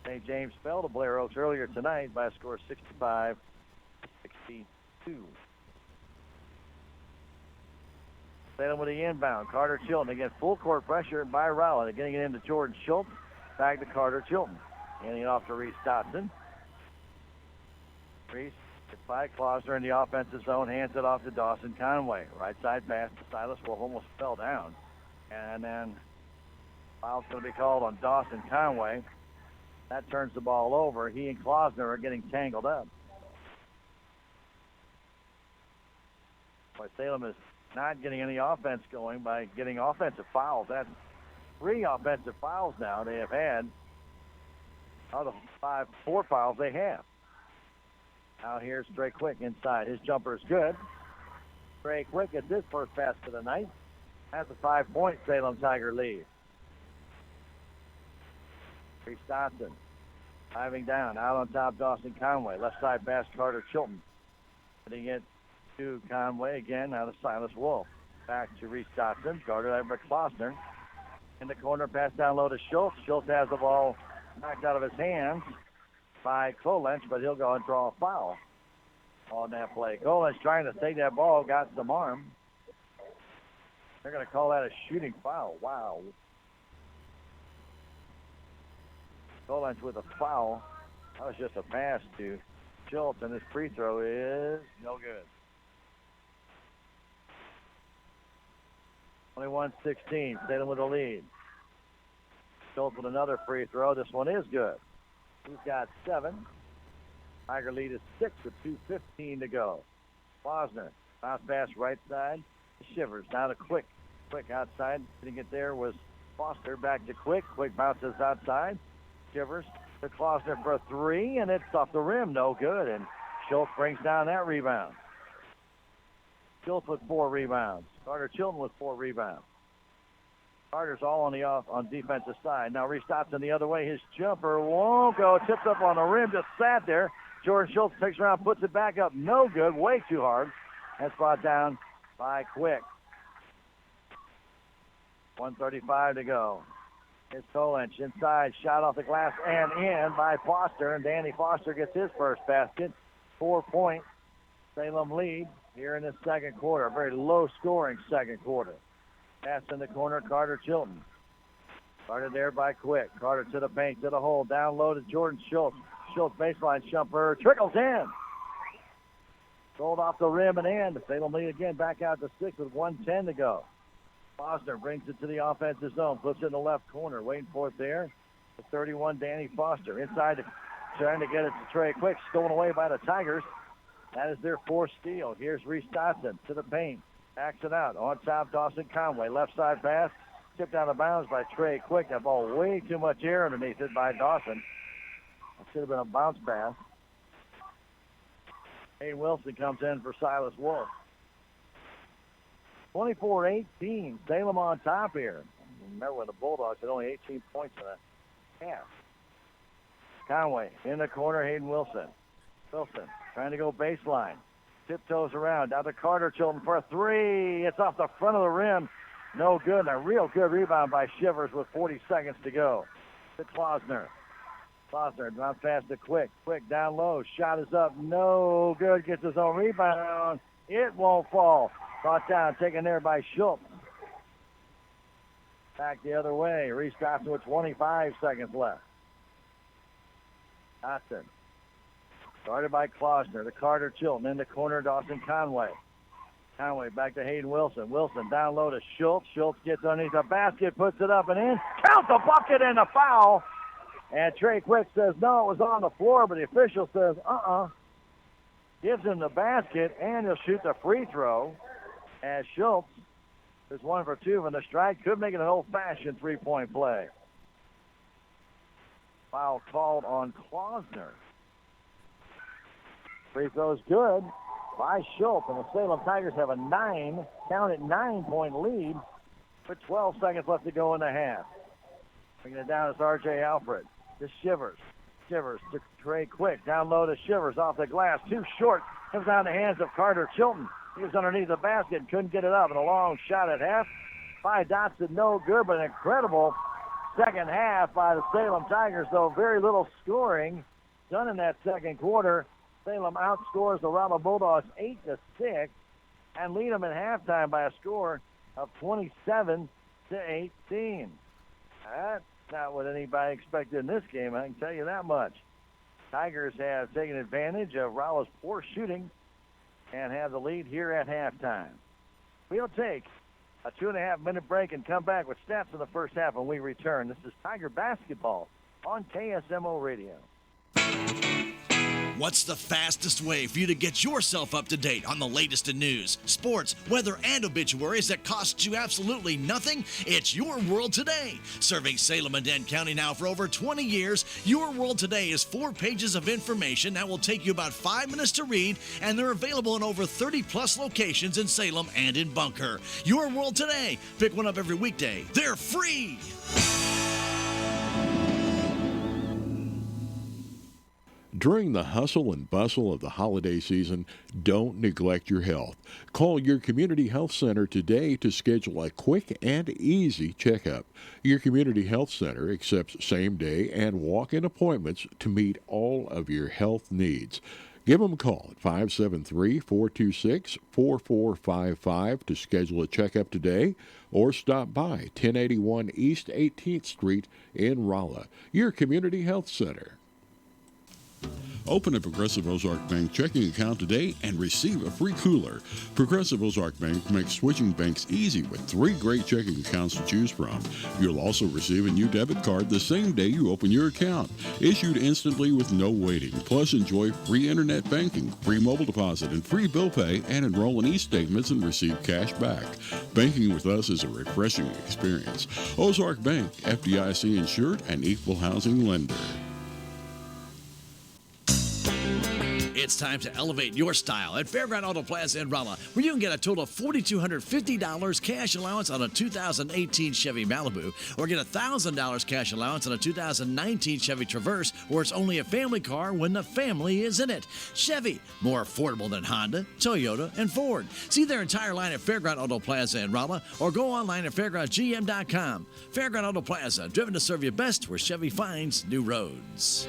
St. James fell to Blair Oaks earlier tonight by a score of 65-62. Salem with the inbound. Carter Chilton again, full court pressure by Rolla. They're getting it into Jordan Schultz. Back to Carter Chilton. Handing it off to Reese Dotson. Reese gets by Klosner in the offensive zone. Hands it off to Dawson Conway. Right side pass to Silas Wolf. Almost fell down. And then foul's going to be called on Dawson Conway. That turns the ball over. He and Klosner are getting tangled up. Boy, Salem is not getting any offense going by getting offensive fouls. That's 3 offensive fouls now they have had. Out of the 4 fouls they have. Now here's Trey Quick inside. His jumper is good. Trey Quick gets his first basket of the night. That's a 5-point Salem Tiger lead. Reese Dotson diving down. Out on top, Dawson Conway. Left side pass, Carter Chilton. Getting it to Conway again out of Silas Wolf. Back to Reese Dotson. Guarded over Klosner. In the corner, pass down low to Schultz. Schultz has the ball knocked out of his hands. by Kolench, but he'll go and draw a foul on that play. Kolench trying to take that ball, got some arm. They're going to call that a shooting foul. Wow. Kolench with a foul. That was just a pass to Schultz, and his free throw is no good. 21-16, Salem with the lead. Schultz with another free throw. This one is good. He's got 7. Tiger lead is 6 with 2:15 to go. Klosner, bounce pass right side. Shivers, now to Quick. Quick outside. Getting it there was Foster. Back to Quick. Quick bounces outside. Shivers to Klosner for a 3, and it's off the rim. No good, and Schultz brings down that rebound. Schultz with 4 rebounds. Carter Chilton with 4 rebounds. Carter's all on defensive side. Now Reese Dotson the other way. His jumper won't go. Tipped up on the rim. Just sat there. Jordan Schultz takes around, puts it back up. No good. Way too hard. That's brought down by Quick. 1:35 to go. It's Kolench inside. Shot off the glass and in by Foster. And Danny Foster gets his first basket. 4-point Salem lead here in the second quarter. A very low-scoring second quarter. Pass in the corner, Carter Chilton. Started there by Quick. Carter to the paint, to the hole. Down low to Jordan Schultz. Schultz baseline jumper. Trickles in. Rolled off the rim and in. Salem lead again back out to 6 with 1:10 to go. Foster brings it to the offensive zone. Puts it in the left corner. Waiting for it there. The 31, Danny Foster. Inside, trying to get it to Trey Quick. Stolen away by the Tigers. That is their 4th steal. Here's Reese Dotson to the paint. Backs it out. On top, Dawson Conway. Left side pass. Tipped out of bounds by Trey Quick. That ball way too much air underneath it by Dawson. That should have been a bounce pass. Hayden Wilson comes in for Silas Wolf. 24-18. Salem on top here. Remember when the Bulldogs had only 18 points in a half. Conway in the corner. Hayden Wilson. Wilson trying to go baseline. Tiptoes around. Down to Carter Chilton for a 3. It's off the front of the rim. No good. And a real good rebound by Shivers with 40 seconds to go. To Klosner. Klosner not fast to Quick. Quick down low. Shot is up. No good. Gets his own rebound. It won't fall. Brought down. Taken there by Schultz. Back the other way. Reese Dotson with 25 seconds left. Dotson. Started by Klosner to Carter Chilton. In the corner, Dawson Conway. Conway back to Hayden Wilson. Wilson down low to Schultz. Schultz gets underneath the basket, puts it up and in. Count the bucket and the foul. And Trey Quick says, no, it was on the floor, but the official says, Gives him the basket, and he'll shoot the free throw. As Schultz is 1 for 2 from the strike. Could make it an old-fashioned 3-point play. Foul called on Klosner. Free throw's good by Schultz, and the Salem Tigers have a 9-point lead with 12 seconds left to go in the half. Bringing it down is R.J. Alfred to Shivers. Shivers to Trey Quick. Down low to Shivers off the glass. Too short. Comes down the hands of Carter Chilton. He was underneath the basket. Couldn't get it up. And a long shot at half by Dotson. No good, but an incredible second half by the Salem Tigers, though very little scoring done in that second quarter. Salem outscores the Rolla Bulldogs 8-6 and lead them at halftime by a score of 27-18. That's not what anybody expected in this game, I can tell you that much. Tigers have taken advantage of Rolla's poor shooting and have the lead here at halftime. We'll take a 2.5-minute break and come back with stats in the first half when we return. This is Tiger Basketball on KSMO Radio.
What's the fastest way for you to get yourself up to date on the latest in news, sports, weather, and obituaries that costs you absolutely nothing? It's Your World Today. Serving Salem and Dent County now for over 20 years, Your World Today is 4 pages of information that will take you about 5 minutes to read, and they're available in over 30-plus locations in Salem and in Bunker. Your World Today. Pick one up every weekday. They're free.
During the hustle and bustle of the holiday season, don't neglect your health. Call your community health center today to schedule a quick and easy checkup. Your community health center accepts same-day and walk-in appointments to meet all of your health needs. Give them a call at 573-426-4455 to schedule a checkup today, or stop by 1081 East 18th Street in Rolla, your community health center.
Open a Progressive Ozark Bank checking account today and receive a free cooler. Progressive Ozark Bank makes switching banks easy with 3 great checking accounts to choose from. You'll also receive a new debit card the same day you open your account, issued instantly with no waiting. Plus, enjoy free internet banking, free mobile deposit, and free bill pay, and enroll in e-statements and receive cash back. Banking with us is a refreshing experience. Ozark Bank, FDIC insured and equal housing lender.
It's time to elevate your style at Fairground Auto Plaza in Rolla, where you can get a total of $4,250 cash allowance on a 2018 Chevy Malibu, or get $1,000 cash allowance on a 2019 Chevy Traverse, or it's only a family car when the family is in it. Chevy, more affordable than Honda, Toyota, and Ford. See their entire line at Fairground Auto Plaza in Rolla, or go online at fairgroundsgm.com. Fairground Auto Plaza, driven to serve you best where Chevy finds new roads.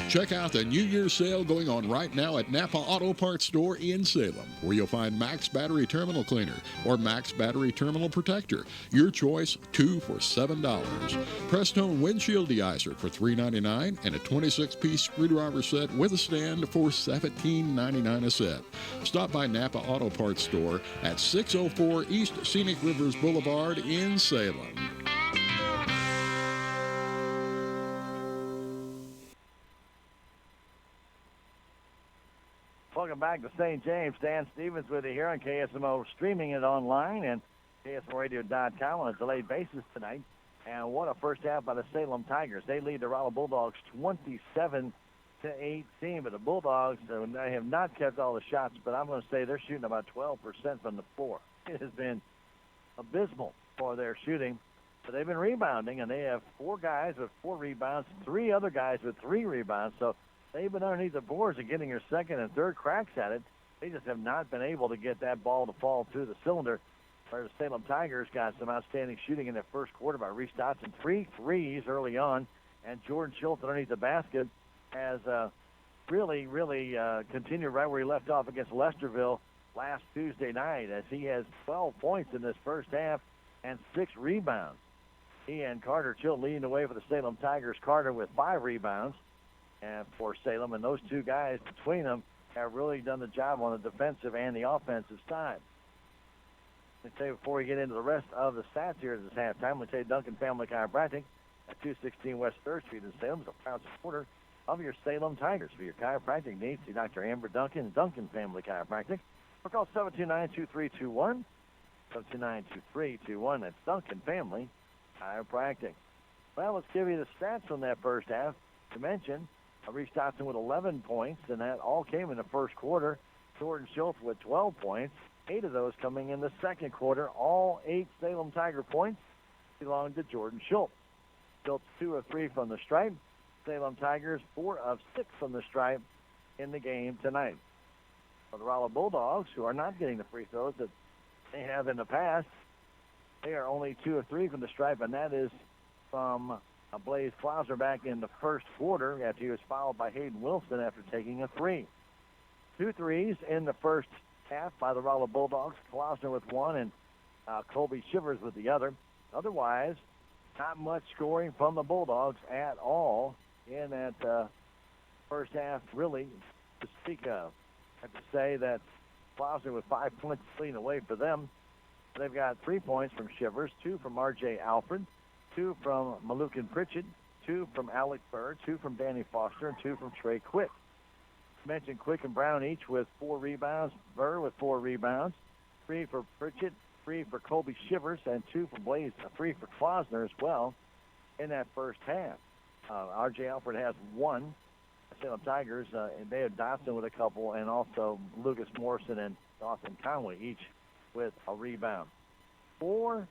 Check out the New Year's sale going on right now at Napa Auto Parts Store in Salem, where you'll find Max Battery Terminal Cleaner or Max Battery Terminal Protector. Your choice, 2 for $7. Prestone Windshield Deicer for $3.99 and a 26-piece screwdriver set with a stand for $17.99 a set. Stop by Napa Auto Parts Store at 604 East Scenic Rivers Boulevard in Salem.
Welcome back to St. James. Dan Stevens with you here on KSMO, streaming it online and KSMOradio.com on a delayed basis tonight. And what a first half by the Salem Tigers. They lead the Rolla Bulldogs 27-18, but the Bulldogs, they have not kept all the shots, but I'm going to say they're shooting about 12% from the floor. It has been abysmal for their shooting, but they've been rebounding, and they have 4 guys with 4 rebounds, 3 other guys with 3 rebounds, so they've been underneath the boards and getting their second and third cracks at it. They just have not been able to get that ball to fall through the cylinder. Where the Salem Tigers got some outstanding shooting in their first quarter by Reese Dotson. 3 threes early on, and Jordan Schultz underneath the basket has really continued right where he left off against Lesterville last Tuesday night, as he has 12 points in this first half and 6 rebounds. He and Carter Chilton leading the way for the Salem Tigers. Carter with 5 rebounds. And for Salem, and those 2 guys between them have really done the job on the defensive and the offensive side. Let me tell you before we get into the rest of the stats here at this halftime, let me tell you Duncan Family Chiropractic at 216 West 3rd Street in Salem is a proud supporter of your Salem Tigers. For your chiropractic needs, see Dr. Amber Duncan, Duncan Family Chiropractic, or call 729-2321, 729-2321. That's Duncan Family Chiropractic. Well, let's give you the stats from that first half. To mention, Reese Dotson with 11 points, and that all came in the first quarter. Jordan Schultz with 12 points, 8 of those coming in the second quarter. All 8 Salem Tiger points belong to Jordan Schultz. Schultz 2 of 3 from the stripe. Salem Tigers 4 of 6 from the stripe in the game tonight. For the Rolla Bulldogs, who are not getting the free throws that they have in the past, they are only 2 of 3 from the stripe, and that is from Blaze Klausner back in the first quarter after he was fouled by Hayden Wilson after taking a 3. 2 threes in the first half by the Rolla Bulldogs. Klausner with 1 and Colby Shivers with the other. Otherwise, not much scoring from the Bulldogs at all in that first half, really, to speak of. I have to say that Klausner with 5 points leading away for them. They've got 3 points from Shivers, 2 from R.J. Alfred, 2 from Malukin Pritchett, 2 from Alec Burr, 2 from Danny Foster, and 2 from Trey Quick. Mentioned Quick and Brown each with 4 rebounds. Burr with 4 rebounds. 3 for Pritchett, 3 for Colby Shivers, and 2 for Blaze, 3 for Klausner as well in that first half. R.J. Alford has 1. Salem Tigers, and they have Dotson with a couple, and also Lucas Morrison and Dawson Conway each with a rebound. 4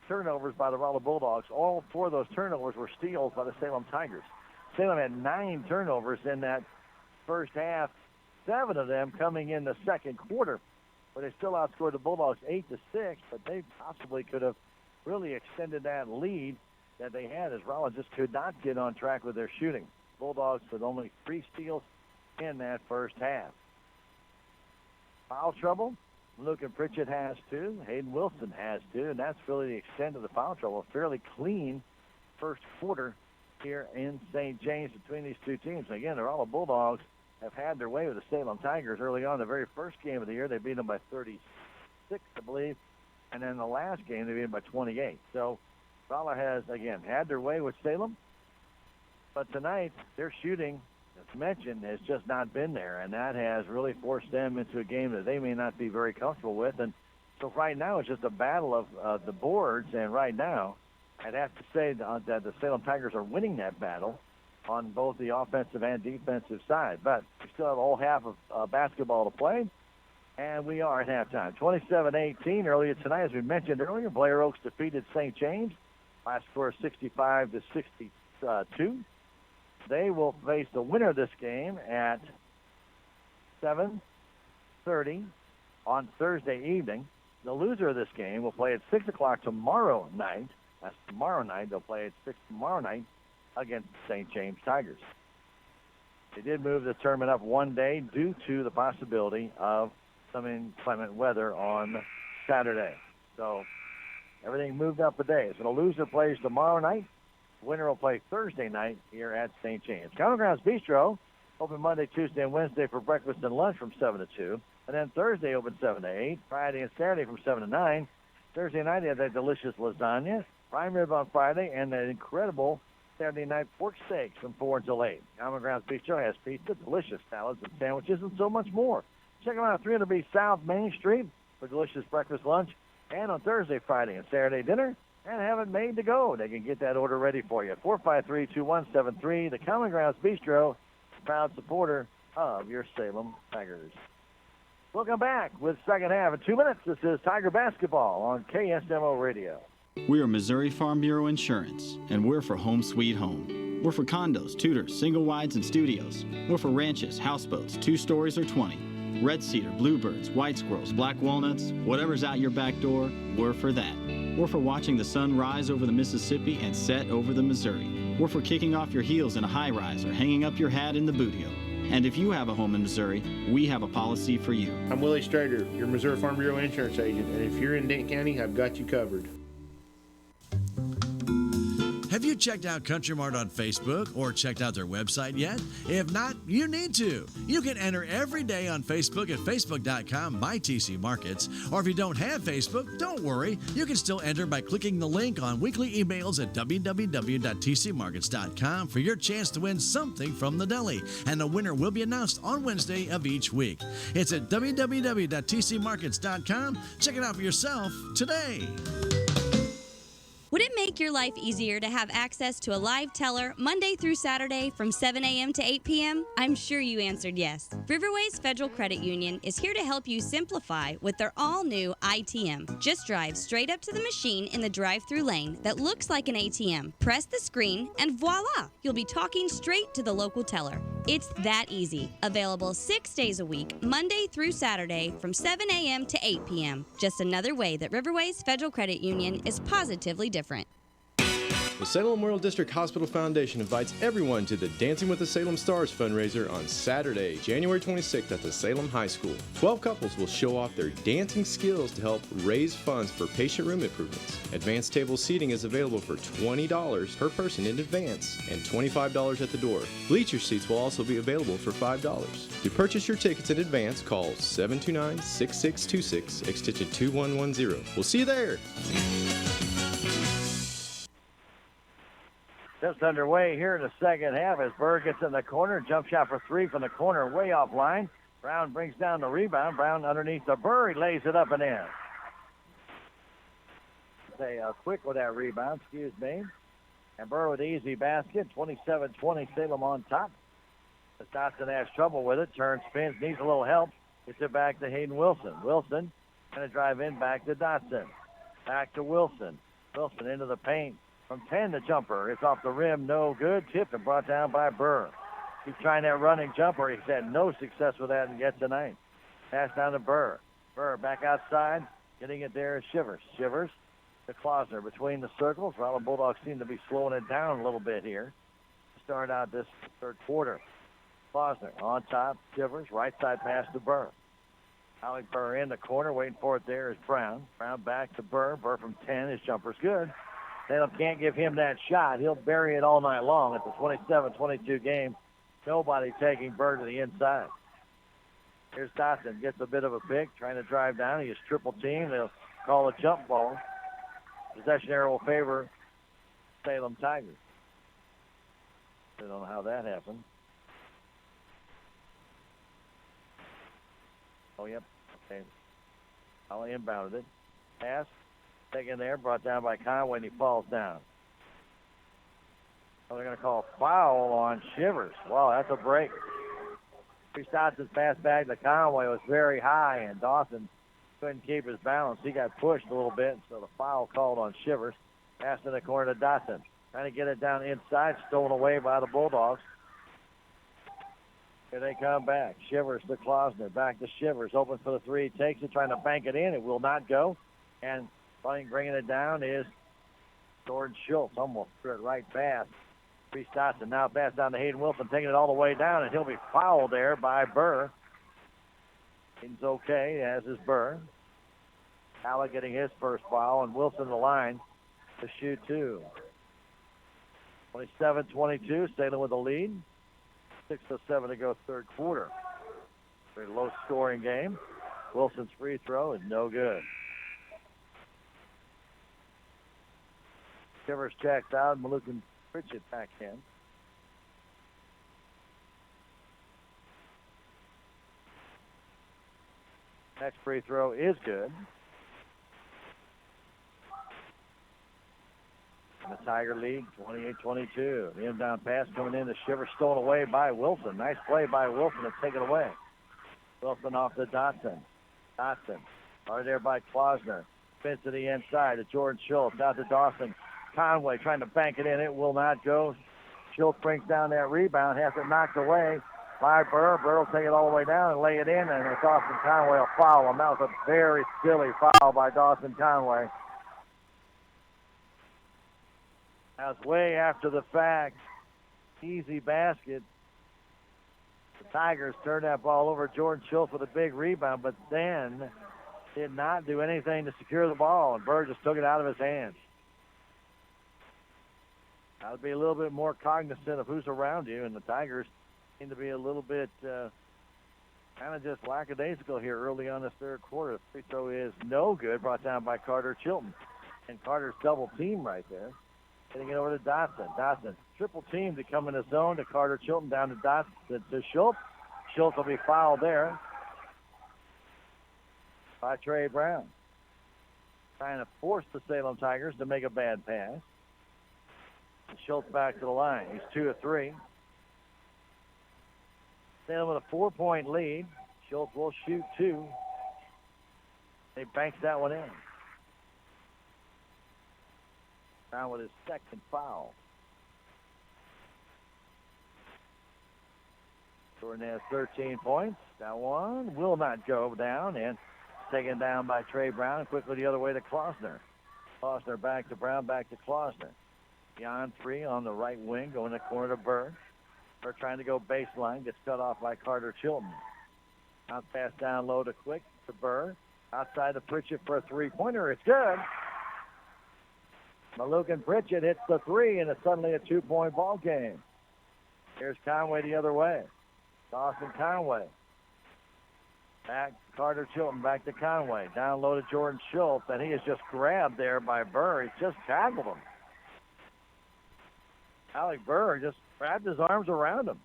turnovers by the Rolla Bulldogs. All 4 of those turnovers were steals by the Salem Tigers. Salem had 9 turnovers in that first half, 7 of them coming in the second quarter. But they still outscored the Bulldogs 8-6, but they possibly could have really extended that lead that they had, as Rolla just could not get on track with their shooting. Bulldogs with only 3 steals in that first half. Foul trouble. Luke and Pritchett has 2. Hayden Wilson has 2, and that's really the extent of the foul trouble. A fairly clean first quarter here in St. James between these two teams. Again, the Rolla Bulldogs have had their way with the Salem Tigers early on. The very first game of the year, they beat them by 36, I believe. And then the last game, they beat them by 28. So Rolla has, again, had their way with Salem. But tonight, their shooting, as mentioned, has just not been there. And that has really forced them into a game that they may not be very comfortable with. And so right now, it's just a battle of the boards. And right now, I'd have to say that the Salem Tigers are winning that battle on both the offensive and defensive side. But we still have a whole half of basketball to play, and we are at halftime. 27-18 earlier tonight, as we mentioned earlier, Blair Oaks defeated St. James. Last score 65-62. They will face the winner of this game at 7:30 on Thursday evening. The loser of this game will play at 6 o'clock tomorrow night. That's tomorrow night. They'll play at 6 tomorrow night against St. James Tigers. They did move the tournament up one day due to the possibility of some inclement weather on Saturday. So everything moved up a day. So the loser plays tomorrow night. The winner will play Thursday night here at St. James. Common Grounds Bistro open Monday, Tuesday, and Wednesday for breakfast and lunch from 7 to 2. And then Thursday open 7 to 8. Friday and Saturday from 7 to 9. Thursday night they have that delicious lasagna, prime rib on Friday, and that incredible Saturday night pork steaks from 4 until 8. Common Grounds Bistro has pizza, delicious salads and sandwiches, and so much more. Check them out at 300B South Main Street for delicious breakfast, lunch, and on Thursday, Friday, and Saturday dinner, and have it made to go. They can get that order ready for you. 453-2173. The Common Grounds Bistro, proud supporter of your Salem Tigers. Welcome back with second half in 2 minutes. This is Tiger Basketball on KSMO Radio.
We are Missouri Farm Bureau Insurance, and we're for home sweet home. We're for condos, tutors, single wides, and studios. We're for ranches, houseboats, 2 stories or 20. Red cedar, bluebirds, white squirrels, black walnuts, whatever's out your back door, we're for that. We're for watching the sun rise over the Mississippi and set over the Missouri. We're for kicking off your heels in a high-rise or hanging up your hat in the boot heel. And if you have a home in Missouri, we have a policy for you.
I'm Willie Strader, your Missouri Farm Bureau Insurance agent, and if you're in Dent County, I've got you covered.
Have you checked out Country Mart on Facebook or checked out their website yet? If not, you need to. You can enter every day on Facebook at facebook.com/TCMarkets. Or if you don't have Facebook, don't worry. You can still enter by clicking the link on weekly emails at www.tcmarkets.com for your chance to win something from the deli. And the winner will be announced on Wednesday of each week. It's at www.tcmarkets.com. Check it out for yourself today.
Would it make your life easier to have access to a live teller Monday through Saturday from 7 a.m. to 8 p.m.? I'm sure you answered yes. Riverways Federal Credit Union is here to help you simplify with their all-new ITM. Just drive straight up to the machine in the drive-through lane that looks like an ATM. Press the screen and voila! You'll be talking straight to the local teller. It's that easy. Available 6 days a week, Monday through Saturday from 7 a.m. to 8 p.m. Just another way that Riverways Federal Credit Union is positively different.
The Salem Memorial District Hospital Foundation invites everyone to the Dancing with the Salem Stars fundraiser on Saturday, January 26th at the Salem High School. 12 couples will show off their dancing skills to help raise funds for patient room improvements. Advanced table seating is available for $20 per person in advance and $25 at the door. Bleacher seats will also be available for $5. To purchase your tickets in advance, call 729-6626, extension 2110. We'll see you there.
Just underway here in the second half as Berg gets in the corner. Jump shot for 3 from the corner, way offline. Brown brings down the rebound. Brown underneath the Burr. He lays it up and in. Stay quick with that rebound, excuse me. And Burr with the easy basket. 27-20, Salem on top. As Dotson has trouble with it. Turns, spins, needs a little help. Gets it back to Hayden Wilson. Wilson going to drive in back to Dotson. Back to Wilson. Wilson into the paint. From 10, the jumper. It's off the rim, no good. Tipped and brought down by Burr. He's trying that running jumper. He's had no success with that yet tonight. Pass down to Burr. Burr back outside. Getting it there is Shivers. Shivers to Klausner between the circles. Rolla Bulldogs seem to be slowing it down a little bit here to start out this third quarter. Klausner on top. Shivers. Right side pass to Burr. Alec Burr in the corner. Waiting for it there is Brown. Brown back to Burr. Burr from 10. His jumper's good. Salem can't give him that shot. He'll bury it all night long. It's a 27-22 game. Nobody taking Burr to the inside. Here's Dotson. Gets a bit of a pick. Trying to drive down. He is triple team. They'll call a jump ball. Possession error will favor Salem Tigers. I don't know how that happened. Oh, yep. Okay. I'll inbounded it. Pass. Taken there. Brought down by Conway, and he falls down. Oh, they're going to call a foul on Shivers. Wow, that's a break. Reese Dotson's pass back to Conway was very high, and Dawson couldn't keep his balance. He got pushed a little bit, so the foul called on Shivers. Pass in the corner to Dotson. Trying to get it down inside, stolen away by the Bulldogs. Here they come back. Shivers to Klausner. Back to Shivers. Open for the three. Takes it, trying to bank it in. It will not go. And bringing it down is Jordan Schultz. Almost threw it right past Reese Dotson. Now pass down to Hayden Wilson, taking it all the way down, and he'll be fouled there by Burr. He's okay, as is Burr. Alec getting his first foul, and Wilson the line to shoot two. 27-22, Salem with the lead. 6:07 to go third quarter. Very low-scoring game. Wilson's free throw is no good. Shivers checks out. Malukin Pritchett back in. Next free throw is good. And the Tiger lead, 28-22. The inbound pass coming in to Shivers, stolen away by Wilson. Nice play by Wilson to take it away. Wilson off to Dotson. Dotson, right there by Klausner. Spins to the inside to Jordan Schultz. Out to Dawson. Conway trying to bank it in. It will not go. Schultz brings down that rebound. Has it knocked away by Burr. Burr will take it all the way down and lay it in. And Dawson Conway will foul him. That was a very silly foul by Dawson Conway. That was way after the fact. Easy basket. The Tigers turned that ball over. Jordan Schultz with a big rebound, but then did not do anything to secure the ball. And Burr just took it out of his hands. I'd be a little bit more cognizant of who's around you, and the Tigers seem to be a little bit kind of just lackadaisical here early on this third quarter. The free throw is no good, brought down by Carter Chilton. And Carter's double team right there. Getting it over to Dotson. Dotson, triple team to come in the zone to Carter Chilton, down to Dotson to Schultz. Schultz will be fouled there by Trey Brown. Trying to force the Salem Tigers to make a bad pass. Schultz back to the line. He's 2 of 3. Salem with a 4-point lead. Schultz will shoot 2. He banks that one in. Brown with his second foul. Jordan has 13 points. That one will not go down, and taken down by Trey Brown. Quickly the other way to Klausner. Klausner back to Brown, back to Klausner. Beyond 3 on the right wing, going to the corner to Burr. Burr trying to go baseline, gets cut off by Carter Chilton. Out pass down low to Quick to Burr. Outside to Pritchett for a three-pointer. It's good. Malukin Pritchett hits the 3, and it's suddenly a 2-point ball game. Here's Conway the other way. Dawson Conway. Back Carter Chilton, back to Conway. Down low to Jordan Schultz, and he is just grabbed there by Burr. He just tackled him. Alec Burr just wrapped his arms around him.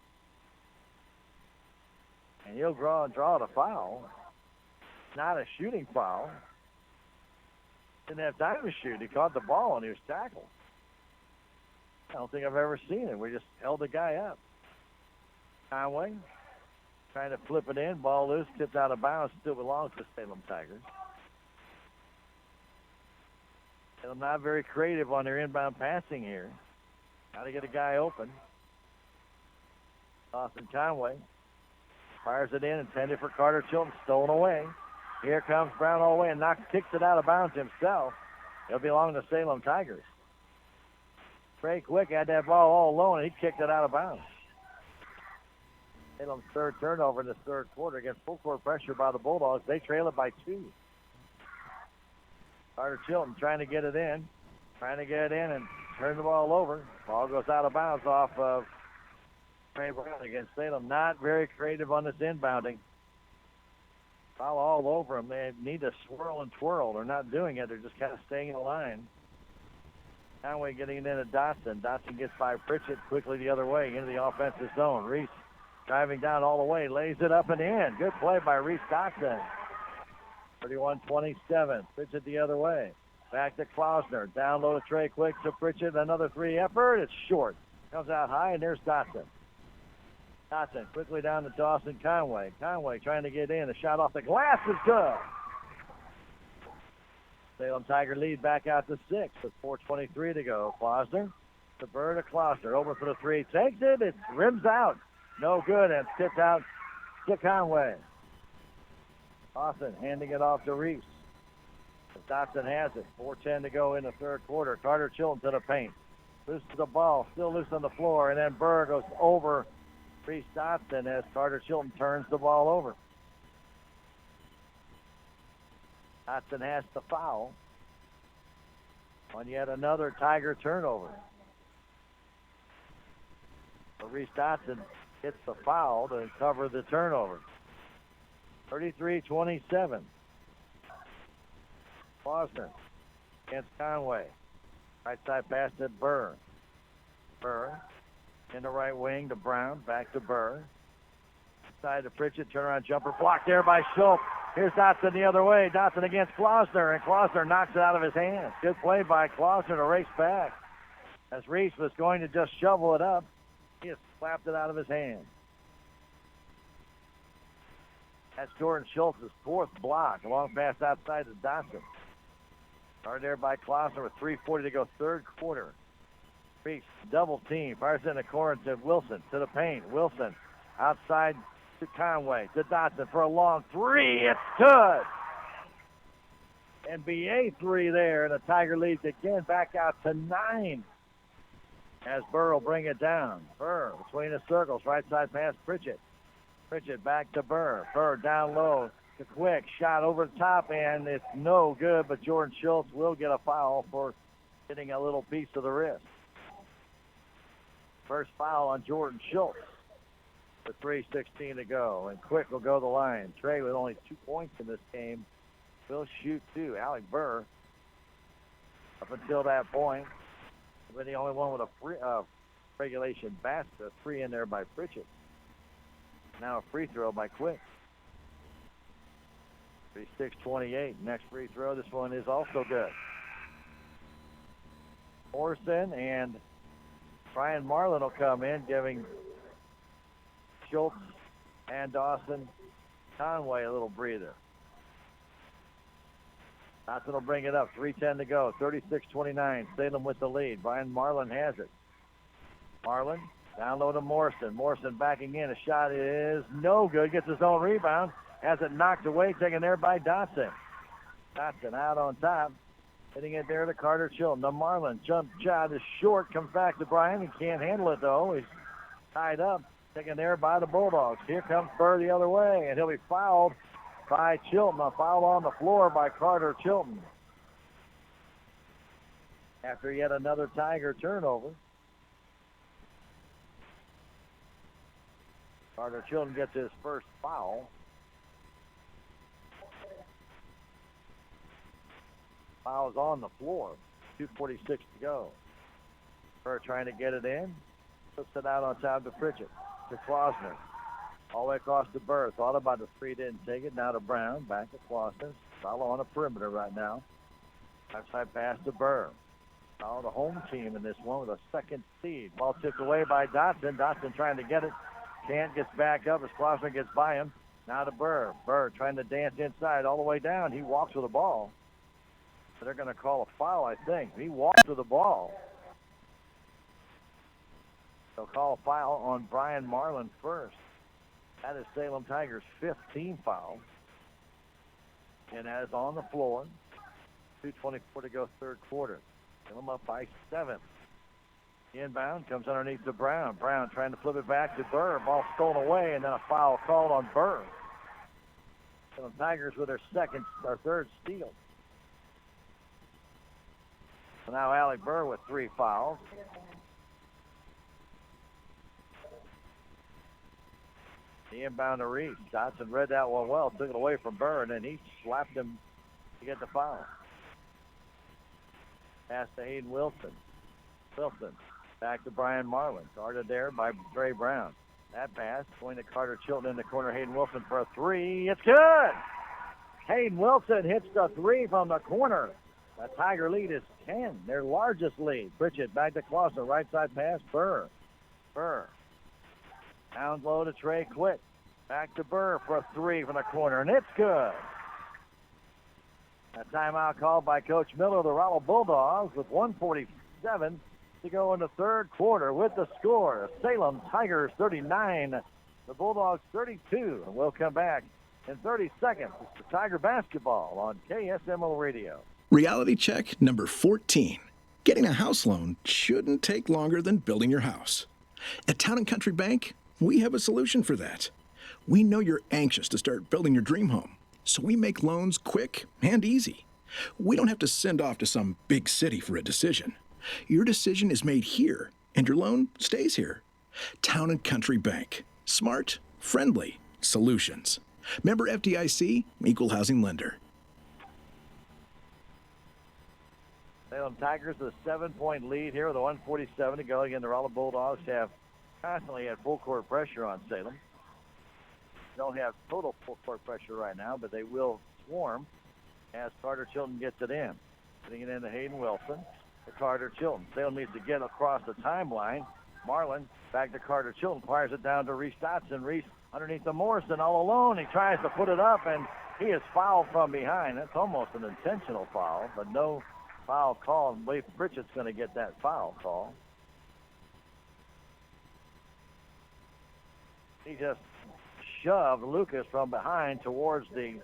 And he'll draw the foul. Not a shooting foul. Didn't have time to shoot. He caught the ball and he was tackled. I don't think I've ever seen it. We just held the guy up. Conway trying to flip it in. Ball loose, tipped out of bounds. Still belongs to Salem Tigers. Salem not very creative on their inbound passing here. Got to get a guy open. Austin Conway fires it in, intended for Carter Chilton, stolen away. Here comes Brown all the way and kicks it out of bounds himself. It'll belong to Salem Tigers. Trey Quick had that ball all alone, and he kicked it out of bounds. Salem's third turnover in the third quarter against full court pressure by the Bulldogs. They trail it by 2. Carter Chilton trying to get it in and turn the ball over. Ball goes out of bounds off of Trey Brown against Salem. Not very creative on this inbounding. Foul all over them. They need to swirl and twirl. They're not doing it. They're just kind of staying in the line. Conway getting it into Dotson. Dotson gets by Pritchett quickly the other way into the offensive zone. Reese driving down all the way, lays it up and in. Good play by Reese Dotson. 31-27. Pritchett the other way. Back to Klausner. Down low to Trey Quick to Pritchett. Another 3 effort. It's short. Comes out high, and there's Dotson. Dotson quickly down to Dawson Conway. Conway trying to get in. A shot off the glass is good. Salem Tiger lead back out to 6 with 4:23 to go. Klausner to Burr to Klausner. Over for the 3. Takes it. It rims out. No good, and tipped out to Conway. Dawson handing it off to Reese. Dotson has it. 4:10 to go in the third quarter. Carter Chilton to the paint. Loose to the ball. Still loose on the floor. And then Burr goes over Reese Dotson as Carter Chilton turns the ball over. Dotson has the foul on yet another Tiger turnover. So Reese Dotson gets the foul to cover the turnover. 33-27. Klausner against Conway. Right side pass to Burr. Burr in the right wing to Brown. Back to Burr. Side to Pritchett. Turnaround jumper blocked there by Schultz. Here's Dotson the other way. Dotson against Klausner, and Klausner knocks it out of his hands. Good play by Klausner to race back. As Reese was going to just shovel it up, he just slapped it out of his hand. That's Jordan Schultz's 4th block. A long pass outside to Dotson. Started there by Klausner with 3:40 to go, third quarter. Reese double team. Fires in the corner to Wilson, to the paint. Wilson outside to Conway, to Dotson for a long 3. It's good. NBA 3 there, and the Tiger leads again back out to 9. As Burr will bring it down. Burr between the circles, right side pass Pritchett. Pritchett back to Burr. Burr down low to Quick. Shot over the top, and it's no good, but Jordan Schultz will get a foul for getting a little piece of the wrist. First foul on Jordan Schultz with 3:16 to go, and Quick will go to the line. Trey with only 2 points in this game will shoot 2. Alec Burr, up until that point, was the only one with a free, regulation basket, 3 in there by Pritchett. Now a free throw by Quick. 36-28. Next free throw. This one is also good. Morrison and Brian Marlin will come in, giving Schultz and Dawson Conway a little breather. Dawson will bring it up. 3:10 to go. 36-29. Salem with the lead. Brian Marlin has it. Marlin down low to Morrison. Morrison backing in. A shot is no good. Gets his own rebound. Has it knocked away. Taken there by Dotson. Dotson out on top. Hitting it there to Carter Chilton. To Marlin. Jump shot is short. Comes back to Brian. He can't handle it, though. He's tied up. Taken there by the Bulldogs. Here comes Burr the other way. And he'll be fouled by Chilton. A foul on the floor by Carter Chilton. After yet another Tiger turnover. Carter Chilton gets his first foul. Foul's on the floor. 2:46 to go. Burr trying to get it in. Puts it out on top to Pritchett. To Klausner. All the way across to Burr. Thought about the 3, didn't take it. Now to Brown. Back to Klausner. Foul on the perimeter right now. Outside pass to Burr. Foul the home team in this one with a second seed. Ball tipped away by Dotson. Dotson trying to get it. Can't, gets back up as Klausner gets by him. Now to Burr. Burr trying to dance inside all the way down. He walks with the ball. They're going to call a foul, I think. He walked to the ball. They'll call a foul on Brian Marlin first. That is Salem Tigers' 5th team foul. And that is on the floor. 2:24 to go, third quarter. Salem up by 7. Inbound comes underneath to Brown. Brown trying to flip it back to Burr. Ball stolen away, and then a foul called on Burr. Salem Tigers with their third steal. So now Alec Burr with 3 fouls. The inbound to Reese. Johnson read that one well, took it away from Burr, and then he slapped him to get the foul. Pass to Hayden Wilson. Wilson back to Brian Marlin. Guarded there by Trey Brown. That pass going to Carter Chilton in the corner. Hayden Wilson for a 3. It's good! Hayden Wilson hits the 3 from the corner. The Tiger lead is 10, their largest lead. Pritchett back to Clausen. Right side pass. Burr. Down low to Trey Quick. Back to Burr for a 3 from the corner, and it's good. A timeout called by Coach Miller of the Rolla Bulldogs with 1:47 to go in the third quarter with the score. Salem Tigers 39, the Bulldogs 32. And we'll come back in 30 seconds. It's the Tiger basketball on KSMO Radio.
Reality check number 14. Getting a house loan shouldn't take longer than building your house. At Town & Country Bank, we have a solution for that. We know you're anxious to start building your dream home, so we make loans quick and easy. We don't have to send off to some big city for a decision. Your decision is made here, and your loan stays here. Town & Country Bank. Smart, friendly solutions. Member FDIC, equal housing lender.
Salem Tigers with a 7-point lead here with a 1:47 to go. Again, the Rolla Bulldogs have constantly had full court pressure on Salem. Don't have total full court pressure right now, but they will swarm as Carter Chilton gets it in. Getting it into Hayden Wilson to Carter Chilton. Salem needs to get across the timeline. Marlin back to Carter Chilton. Fires it down to Reese Dotson. Reese underneath the Morrison all alone. He tries to put it up, and he is fouled from behind. That's almost an intentional foul, but no foul call. I believe Pritchett's going to get that foul call. He just shoved Lucas from behind towards the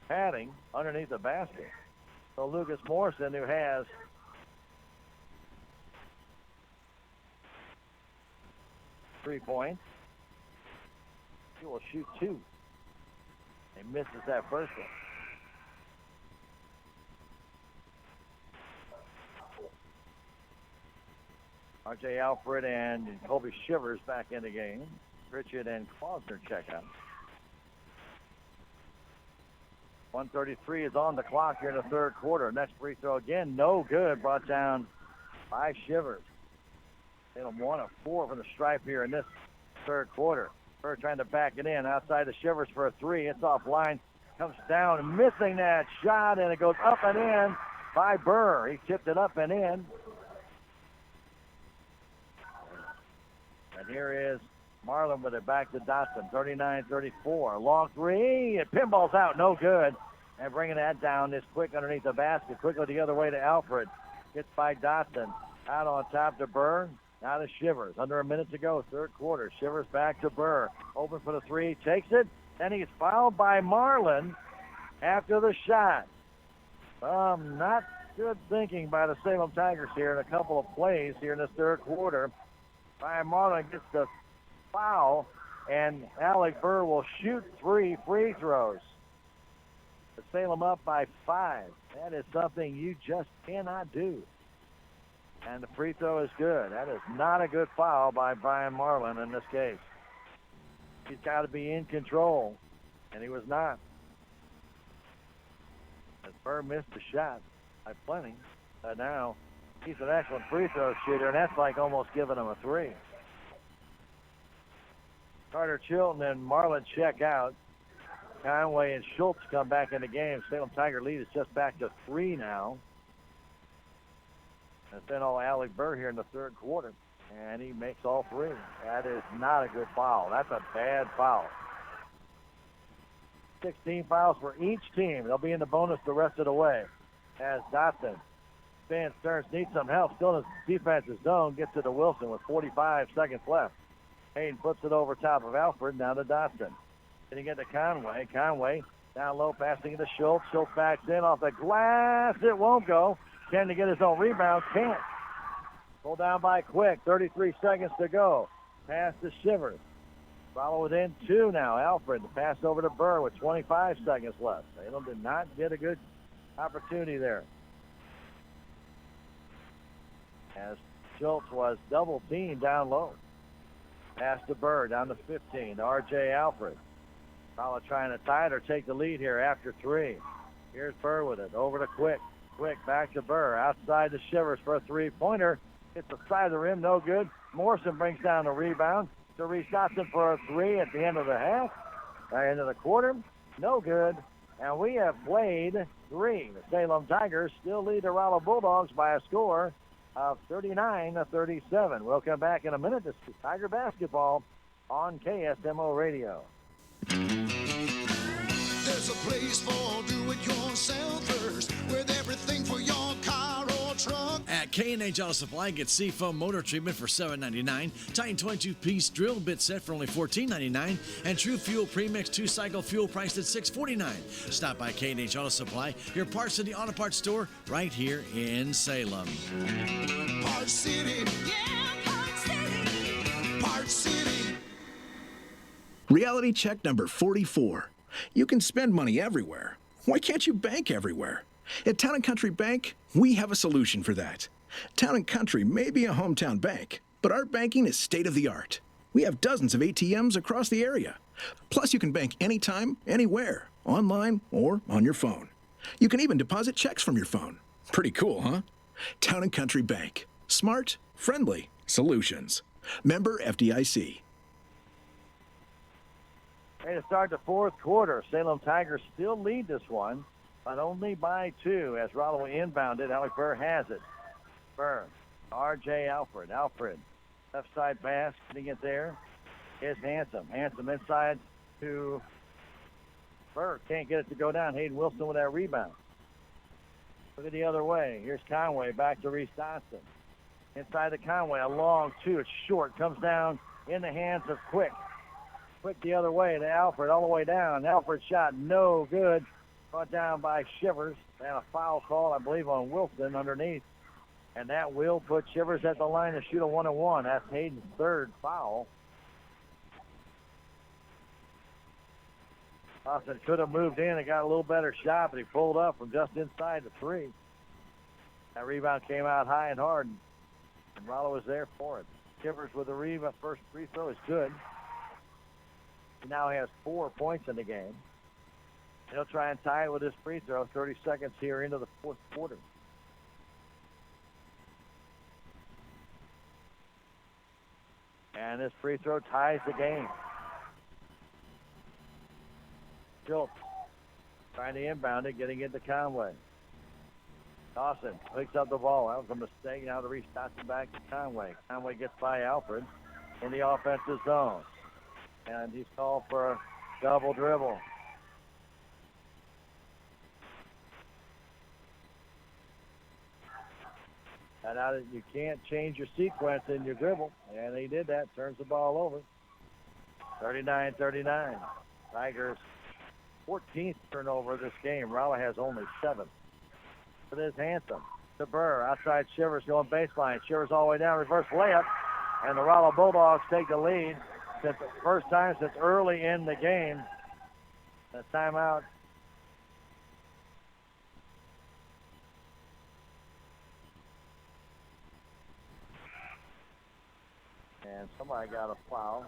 padding underneath the basket. So Lucas Morrison, who has 3 points, he will shoot 2. He misses that first one. R.J. Alfred and Colby Shivers back in the game. Pritchett and Klausner check out. 1:33 is on the clock here in the third quarter. Next free throw again, no good. Brought down by Shivers. Salem 1 of 4 from the stripe here in this third quarter. Burr trying to back it in outside the Shivers for a 3. It's offline. Comes down, missing that shot, and it goes up and in by Burr. He tipped it up and in. And here is Marlin with it back to Dotson. 39-34. Long 3. It pinballs out. No good. And bringing that down is Quick underneath the basket. Quickly the other way to Alfred. Gets by Dotson. Out on top to Burr. Now to Shivers. Under a minute to go. Third quarter. Shivers back to Burr. Open for the 3. Takes it. Then he's fouled by Marlin after the shot. Not good thinking by the Salem Tigers here in a couple of plays here in this third quarter. Brian Marlin gets the foul, and Alec Burr will shoot 3 free throws. The Salem up by 5. That is something you just cannot do. And the free throw is good. That is not a good foul by Brian Marlin in this case. He's got to be in control, and he was not. As Burr missed the shot by plenty, but now he's an excellent free throw shooter, and that's like almost giving him a 3. Carter Chilton and Marlin check out. Conway and Schultz come back in the game. Salem Tiger lead is just back to 3 now. It's been all Alec Burr here in the third quarter, and he makes all 3. That is not a good foul. That's a bad foul. 16 fouls for each team. They'll be in the bonus the rest of the way. as Dotson spins, turns, needs some help. Still in his defensive zone. Gets it to Wilson with 45 seconds left. Hayden puts it over top of Alfred. Now to Dotson. Getting it to Conway. Conway down low, passing it to Schultz. Schultz backs in off the glass. It won't go. Can to get his own rebound. Can't. Pulled down by Quick. 33 seconds to go. Pass to Shivers. Rolla within 2 now. Alfred, the pass over to Burr with 25 seconds left. Salem did not get a good opportunity there. As Schultz was double teamed down low. Pass to Burr down to 15. To R.J. Alfred. Rolla trying to tie it or take the lead here after 3. Here's Burr with it. Over to Quick. Quick back to Burr. Outside to Shivers for a three-pointer. Hits the side of the rim. No good. Morrison brings down the rebound. To Reese Dotson for a 3 at the end of the half. End of the quarter. No good. And we have played 3. The Salem Tigers still lead the Rolla Bulldogs by a score of 39-37. We'll come back in a minute to Tiger basketball on KSMO Radio.
There's a place for do-it-yourselfers with everything for your car or truck.
At K&H Auto Supply, get Seafoam motor treatment for $7.99, Titan 22-piece drill bit set for only $14.99, and True Fuel Premix 2-cycle fuel priced at $6.49. Stop by K&H Auto Supply, your Parts City Auto Parts store, right here in Salem.
Parts City. Yeah, Parts City. Parts City.
Reality check number 44. You can spend money everywhere. Why can't you bank everywhere? At Town & Country Bank, we have a solution for that. Town & Country may be a hometown bank, but our banking is state-of-the-art. We have dozens of ATMs across the area. Plus, you can bank anytime, anywhere, online or on your phone. You can even deposit checks from your phone. Pretty cool, huh? Town & Country Bank. Smart, friendly solutions. Member FDIC.
Ready to start the fourth quarter. Salem Tigers still lead this one, but only by 2 as Rolla will inbound it. Alec Burr has it. Burr. R.J. Alfred. Alfred. Left side pass. Getting it there is Handsome. Handsome inside to Burr. Can't get it to go down. Hayden Wilson with that rebound. Look at the other way. Here's Conway. Back to Reese Dotson. Inside to Conway. A long 2. It's short. Comes down in the hands of Quick. Quick the other way to Alfred, all the way down. Alfred's shot no good. Brought down by Shivers. And a foul call, I believe, on Wilson underneath. And that will put Shivers at the line to shoot a 1-1. That's Hayden's third foul. Dawson could have moved in and got a little better shot, but he pulled up from just inside the 3. That rebound came out high and hard, and Rolla was there for it. Shivers with the rebound. First free throw is good. He now has 4 points in the game. He'll try and tie it with his free throw. 30 seconds here into the fourth quarter. And this free throw ties the game. Schultz trying to inbound it, getting it to Conway. Dawson picks up the ball. That was a mistake. Now to reach Dawson back to Conway. Conway gets by Alfred in the offensive zone. And he's called for a double dribble. And now you can't change your sequence in your dribble. And he did that. Turns the ball over. 39-39. Tigers 14th turnover of this game. Rolla has only 7. It is Handsome to Burr. Outside Shivers going baseline. Shivers all the way down. Reverse layup. And the Rolla Bulldogs take the lead. Since the first time since early in the game. The timeout. And somebody got a foul.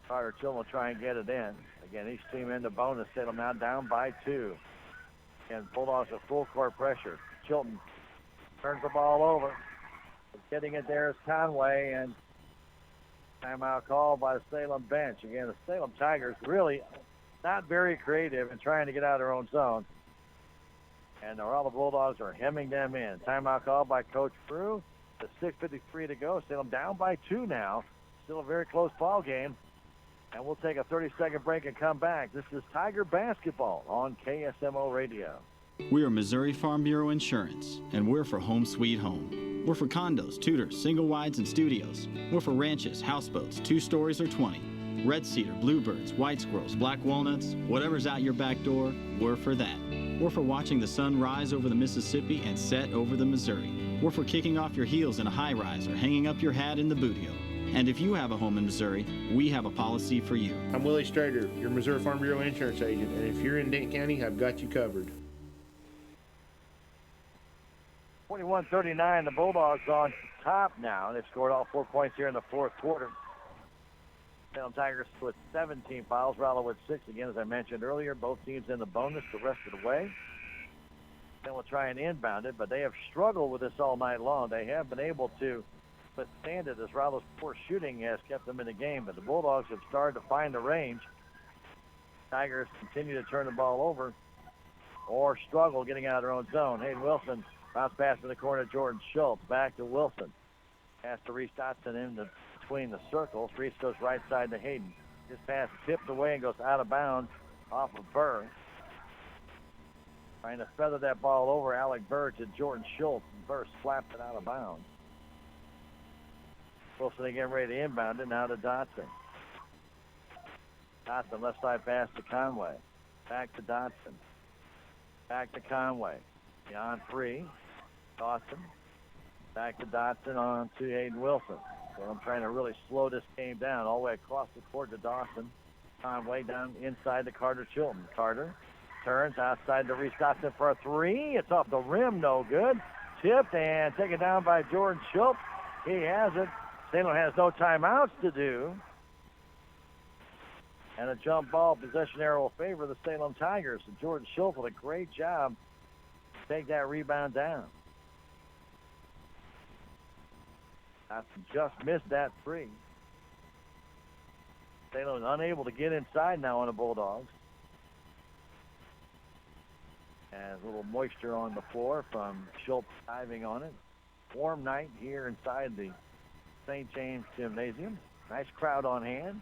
Carter Chilton will try and get it in. Again, each team in the bonus. Salem now down by 2. And Bulldogs with full court pressure. Chilton turns the ball over. Getting it there is Conway, and timeout called by the Salem bench. Again, the Salem Tigers really not very creative in trying to get out of their own zone. And the Rolla Bulldogs are hemming them in. Timeout call by Coach Prue. The 6:53 to go. Salem down by 2 now. Still a very close ball game. And we'll take a 30-second break and come back. This is Tiger Basketball on KSMO Radio.
We are Missouri Farm Bureau Insurance, and we're for home sweet home. We're for condos, tutors, single wides, and studios. We're for ranches, houseboats, 2 stories or 20. Red cedar, bluebirds, white squirrels, black walnuts, whatever's out your back door, we're for that. We're for watching the sun rise over the Mississippi and set over the Missouri. We're for kicking off your heels in a high-rise or hanging up your hat in the boot heel. And if you have a home in Missouri, we have a policy for you.
I'm Willie Strader, your Missouri Farm Bureau insurance agent, and if you're in Dent County, I've got you covered.
21-39, the Bulldogs on top now. They've scored all 4 points here in the fourth quarter. Salem Tigers with 17 fouls, Rolla with 6. Again, as I mentioned earlier, both teams in the bonus the rest of the way. Then we'll try and inbound it, but they have struggled with this all night long. They have been able to withstand it as Rolla's poor shooting has kept them in the game, but the Bulldogs have started to find the range. Tigers continue to turn the ball over or struggle getting out of their own zone. Hayden Wilson bounce pass to the corner, Jordan Schultz back to Wilson. Pass to Reese Dotson in between the circles. Reese goes right side to Hayden. His pass tipped away and goes out of bounds off of Burr. Trying to feather that ball over Alec Burr to Jordan Schultz. And Burr slapped it out of bounds. Wilson again ready to inbound it. Now to Dotson. Dotson left side pass to Conway. Back to Dotson. Back to Conway. Beyond 3. Dawson. Back to Dotson on to Hayden Wilson. So I'm trying to really slow this game down all the way across the court to Dawson. Conway down inside to Carter Chilton. Carter turns outside to Reese Dotson for a 3. It's off the rim, no good. Tipped and taken down by Jordan Schultz. He has it. Salem has no timeouts to do. And a jump ball possession arrow will favor the Salem Tigers. And Jordan Schultz with a great job to take that rebound down. Dotson just missed that 3. Salem is unable to get inside now on the Bulldogs. And a little moisture on the floor from Schultz diving on it. Warm night here inside the St. James Gymnasium. Nice crowd on hand.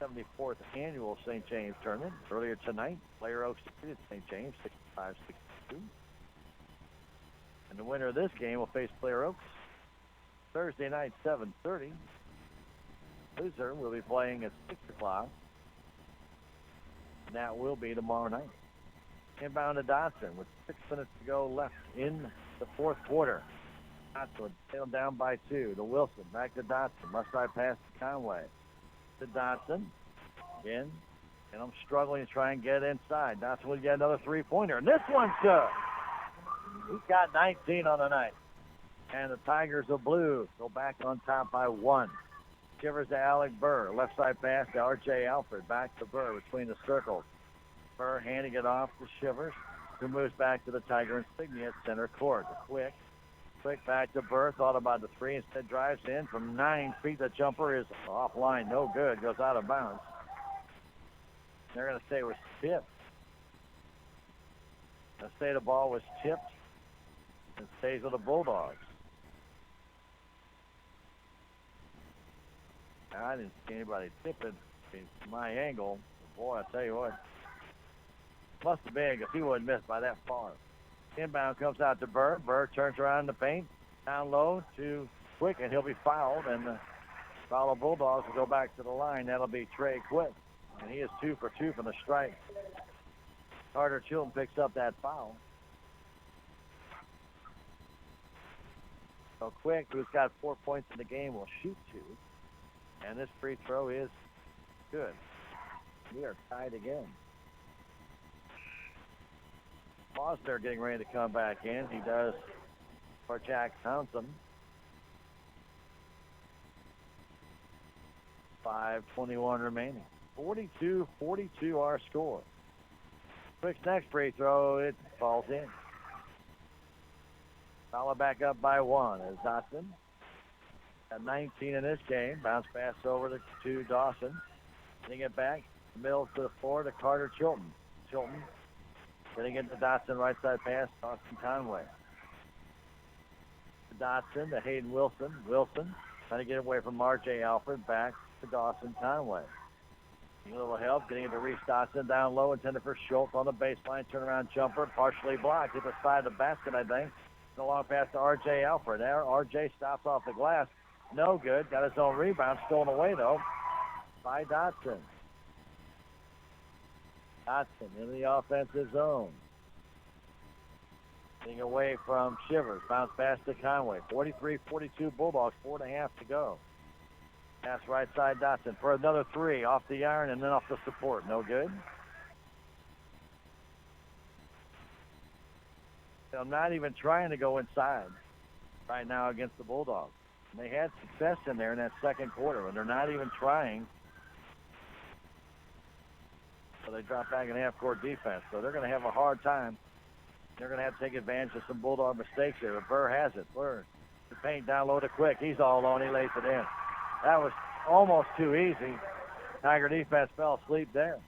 74th annual St. James tournament. Earlier tonight, Blair Oaks defeated St. James 65-62. And the winner of this game will face Blair Oaks Thursday night, 7:30. Loser will be playing at 6 o'clock. And that will be tomorrow night. Inbound to Dotson with 6 minutes to go left in the fourth quarter. Dotson Salem down by 2 to Wilson. Back to Dotson. Left side pass to Conway. To Dotson. Again. And I'm struggling to try and get inside. Dotson will get another 3-pointer. And this one's good. He's got 19 on the night. And the Tigers of Blue go back on top by 1. Shivers to Alec Burr. Left side pass to R.J. Alford. Back to Burr between the circles. Burr handing it off to Shivers, who moves back to the Tiger insignia at center court. Quick back to Burr. Thought about the 3. Instead drives in from 9 feet. The jumper is offline. No good. Goes out of bounds. They're going to say it was tipped. They'll say the ball was tipped and stays with the Bulldogs. I didn't see anybody tip it from my angle. Boy, I tell you what. Must have been because he wasn't missed by that far. Inbound comes out to Burr. Burr turns around in the paint. Down low to Quick, and he'll be fouled. And the Rolla Bulldogs will go back to the line. That'll be Trey Quick. And he is 2 for 2 from the strike. Carter Chilton picks up that foul. So Quick, who's got 4 points in the game, will shoot 2. And this free throw is good. We are tied again. Foster getting ready to come back in. He does for Jack Townsend. 5:21 remaining. 42-42 our score. Quick's next free throw, it falls in. Rolla back up by 1 as Dotson at 19 in this game. Bounce pass over to Dawson. Getting it back. Middle to the floor to Carter Chilton. Chilton Getting into Dotson, right side pass, Dawson Conway. Dotson to Hayden Wilson. Wilson trying to get away from R.J. Alford, back to Dawson Conway. A little help, getting into Reese Dotson down low, intended for Schultz on the baseline, turnaround jumper, partially blocked, hit the side of the basket, I think. A long pass to R.J. Alford. There, R.J. stops off the glass. No good. Got his own rebound, stolen away, though, by Dotson. Dotson in the offensive zone. Getting away from Shivers. Bounce pass to Conway. 43-42 Bulldogs, 4.5 to go. Pass right side Dotson for another three off the iron and then off the support. No good. I'm not even trying to go inside right now against the Bulldogs. And they had success in there in that second quarter, and they're not even trying. So they drop back in half-court defense. So they're going to have a hard time. They're going to have to take advantage of some Bulldog mistakes here. But Burr has it. Burr, the paint down low to Quick. He's all alone. He lays it in. That was almost too easy. Tiger defense fell asleep there.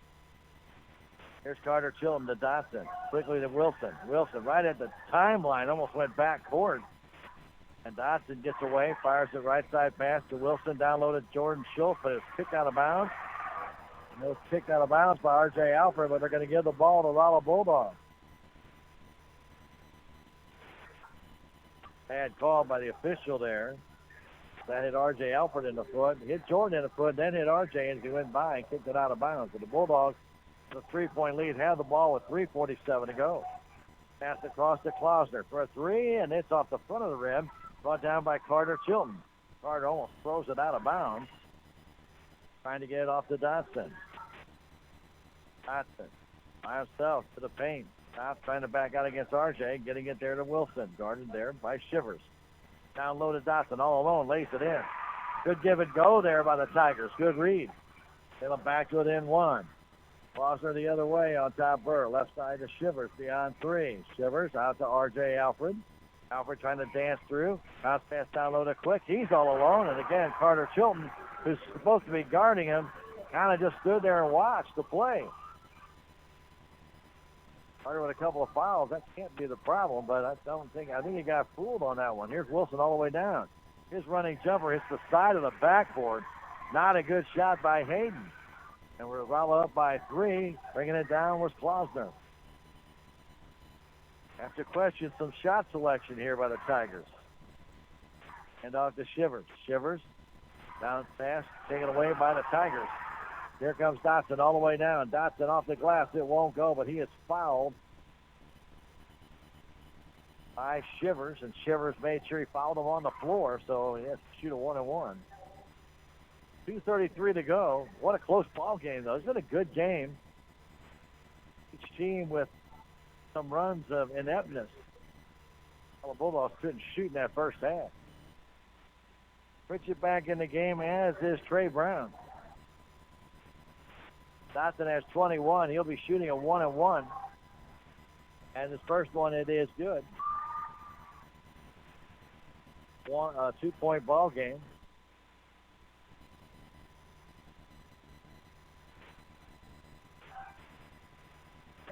Here's Carter Chilton to Dotson. Quickly to Wilson. Wilson right at the timeline, almost went back court. And Dotson gets away, fires the right side pass to Wilson, down low to Jordan Schultz, but it's kicked out of bounds. And it was kicked out of bounds by R.J. Alford, but they're going to give the ball to Rolla Bulldogs. Bad call by the official there. That hit R.J. Alford in the foot, hit Jordan in the foot, then hit R.J. as he went by and kicked it out of bounds. But the Bulldogs, with a 3-point lead, have the ball with 3:47 to go. Pass across to Klausner for a three, and it's off the front of the rim, brought down by Carter Chilton. Carter almost throws it out of bounds, trying to get it off to Dotson. Dotson by himself to the paint. Top trying to back out against R.J., getting it there to Wilson, guarded there by Shivers. Down low to Dotson, all alone, lays it in. Good give and go there by the Tigers. Good read. Get them back to it in one. Klausner the other way on top Burr. Left side to Shivers beyond three. Shivers out to R.J. Alfred. Alfred trying to dance through. Bounce pass down low to Quick. He's all alone. And again, Carter Chilton, who's supposed to be guarding him, kind of just stood there and watched the play. Carter with a couple of fouls. That can't be the problem, but I think he got fooled on that one. Here's Wilson all the way down. His running jumper hits the side of the backboard. Not a good shot by Hayden. And we're Rolla up by three. Bringing it down was Klausner. Have to question some shot selection here by the Tigers. And off to Shivers. Shivers down fast, taken away by the Tigers. Here comes Dotson all the way down. Dotson off the glass. It won't go, but he is fouled by Shivers, and Shivers made sure he fouled him on the floor, so he has to shoot a 1-and-1. 2:33 to go. What a close ball game, though. It's been a good game. Each team with some runs of ineptness. Well, the Bulldogs couldn't shoot in that first half. Pritchett back in the game, as is Trey Brown. Dotson has 21. He'll be shooting a 1-and-1. And his first one, it is good. 2-point ball game.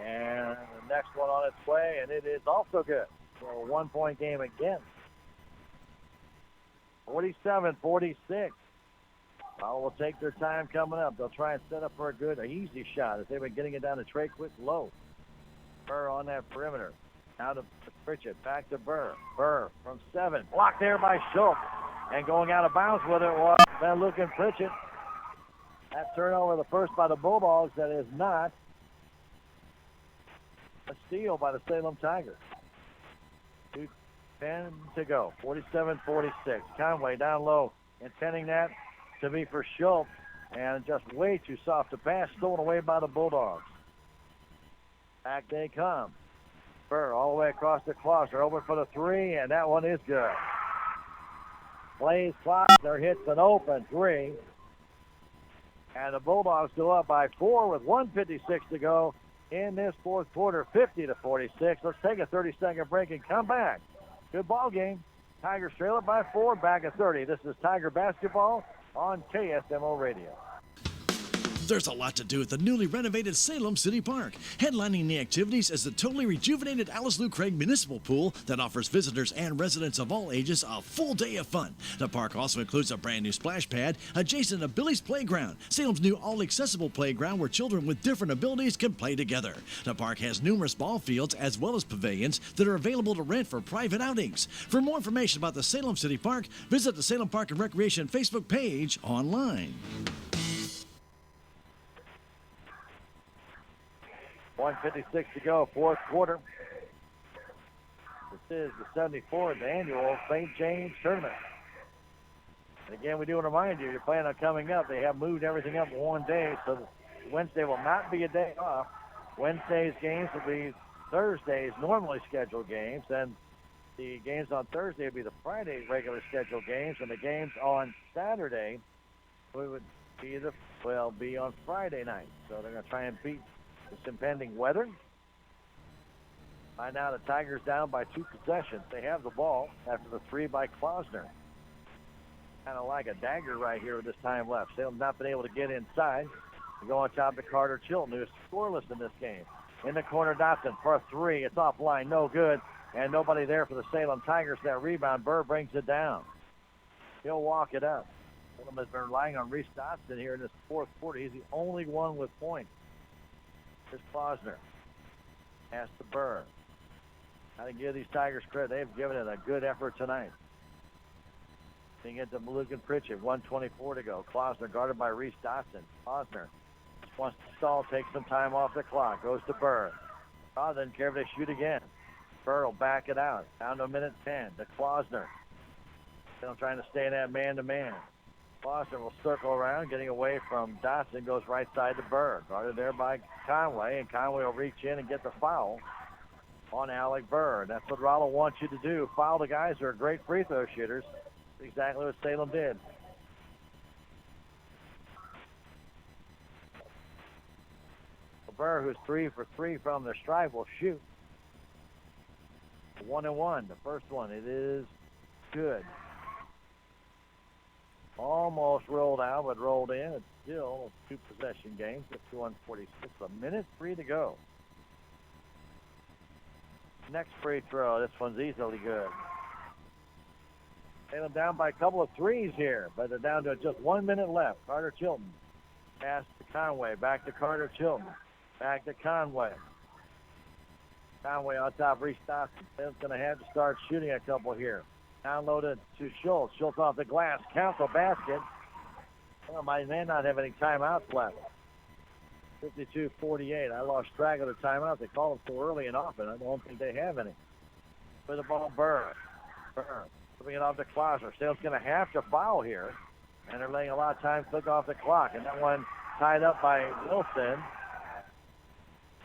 And the next one on its way, and it is also good. So a 1-point game again. 47-46. Well, will take their time coming up. They'll try and set up for a easy shot as they've been getting it down to Trey Quick low. Burr on that perimeter. Now to Pritchett. Back to Burr. Burr from 7. Blocked there by Schultz. And going out of bounds with it was Van Luken Pritchett. That turnover, the first by the Bulldogs, that is not a steal by the Salem Tigers. 2:10 to go. 47-46. Conway down low. Intending that to be for Schultz, and just way too soft to pass, stolen away by the Bulldogs. Back they come. Burr all the way across the Klausner, open for the three, and that one is good. Blaze Klausner hits an open three, and the Bulldogs go up by 4 with 1:56 to go in this fourth quarter, 50-46. Let's take a 30-second break and come back. Good ball game. Tigers trail it by 4, back at 30. This is Tiger basketball on KSMO Radio.
There's a lot to do at the newly renovated Salem City Park. Headlining the activities is the totally rejuvenated Alice Lou Craig Municipal Pool that offers visitors and residents of all ages a full day of fun. The park also includes a brand new splash pad adjacent to Billy's Playground, Salem's new all-accessible playground where children with different abilities can play together. The park has numerous ball fields as well as pavilions that are available to rent for private outings. For more information about the Salem City Park, visit the Salem Park and Recreation Facebook page online.
1:56 to go, fourth quarter. This is the 74th annual St. James Tournament. And again, we do want to remind you, you're planning on coming up. They have moved everything up one day, so Wednesday will not be a day off. Wednesday's games will be Thursday's normally scheduled games, and the games on Thursday will be the Friday regular scheduled games, and the games on Saturday would be on Friday night. So they're going to try and beat this impending weather. By now, the Tigers down by 2 possessions. They have the ball after the 3 by Klausner. Kind of like a dagger right here with this time left. Salem's not been able to get inside. They go on top to Carter Chilton, who's scoreless in this game. In the corner, Dotson for a 3. It's offline, no good. And nobody there for the Salem Tigers. That rebound, Burr brings it down. He'll walk it up. Salem has been relying on Reese Dotson here in this fourth quarter. He's the only one with points. Here's Klausner. Pass to Burr. Got to give these Tigers credit. They've given it a good effort tonight. Seeing it to Malukin Pritchett. 1:24 to go. Klausner guarded by Reese Dotson. Klausner wants to stall, take some time off the clock. Goes to Burr. Doesn't care if they shoot again. Burr will back it out. Down to a minute 10 to Klausner. Still trying to stay in that man-to-man. Klausner will circle around, getting away from Dotson, goes right side to Burr. Guarded there by Conway, and Conway will reach in and get the foul on Alec Burr. That's what Rolla wants you to do. Foul the guys who are great free throw shooters. That's exactly what Salem did. Burr, who's 3 for 3 from the stripe, will shoot. 1-1. The first one, it is good. Almost rolled out, but rolled in. It's still a 2-possession game. 51-46. A minute 3 to go. Next free throw. This one's easily good. Salem down by a couple of threes here, but they're down to just 1 minute left. Carter Chilton. Pass to Conway. Back to Carter Chilton. Back to Conway. Conway on top of Reese Dotson. Salem's going to have to start shooting a couple here. Downloaded to Schultz. Schultz off the glass. Counts a basket. Well, may not have any timeouts left. 52-48. I lost track of the timeouts. They called them so early and often. I don't think they have any. For the ball, Burr. Burr. Putting it off to Klausner. Salem's going to have to foul here. And they're letting a lot of time click off the clock. And that one tied up by Wilson.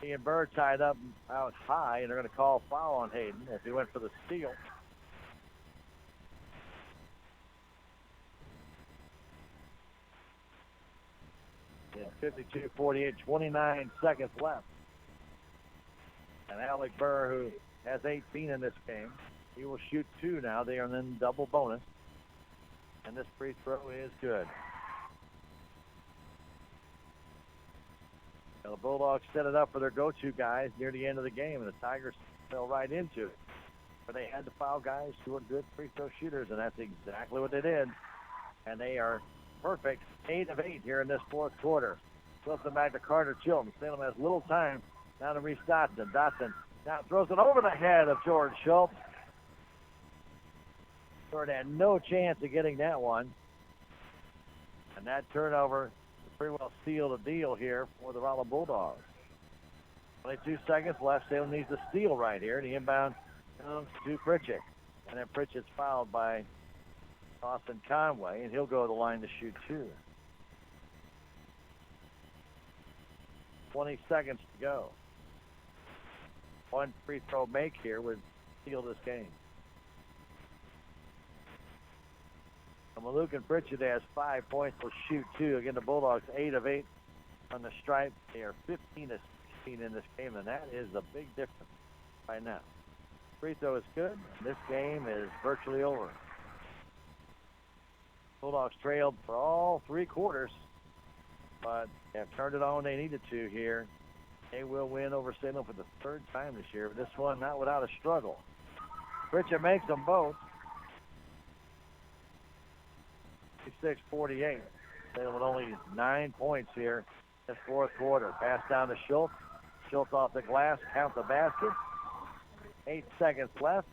He and Burr tied up out high, and they're going to call foul on Hayden as he went for the steal. Yeah, 52-48, 29 seconds left. And Alec Burr, who has 18 in this game, he will shoot 2 now. They are in double bonus. And this free throw is good. Now the Bulldogs set it up for their go-to guys near the end of the game, and the Tigers fell right into it. But they had to foul guys who are good free throw shooters, and that's exactly what they did. And they are perfect. 8 of 8 here in this fourth quarter. Wilson back to Carter Chilton. Salem has little time. Down to Reese Dotson. Dotson now throws it over the head of George Schultz. Jordan had no chance of getting that one. And that turnover pretty well sealed the deal here for the Rolla Bulldogs. 22 seconds left. Salem needs a steal right here. The inbound comes to Pritchett. And then Pritchett's fouled by Austin Conway, and he'll go to the line to shoot 2. 20 seconds to go. One free throw make here would seal this game. Malukin Pritchett has 5 points. Will shoot 2. Again, the Bulldogs 8 of 8 on the stripe. They are 15 of 16 in this game, and that is a big difference right now. Free throw is good. This game is virtually over. Bulldogs trailed for all 3 quarters. but they have turned it on. They needed to here. They will win over Salem for the third time this year. This one not without a struggle. Pritchett makes them both. 56-48. Salem with only 9 points here in this fourth quarter. Pass down to Schultz. Schultz off the glass. Count the basket. 8 seconds left.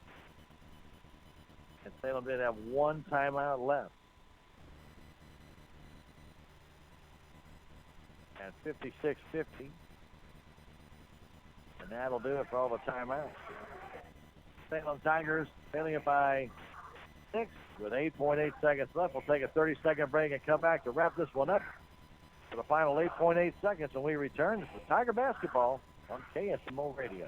And Salem did have one timeout left. At 56-50. And that'll do it for all the timeouts. Salem Tigers failing it by 6 with 8.8 seconds left. We'll take a 30-second break and come back to wrap this one up for the final 8.8 seconds. When we return, this is Tiger Basketball on KSMO Radio.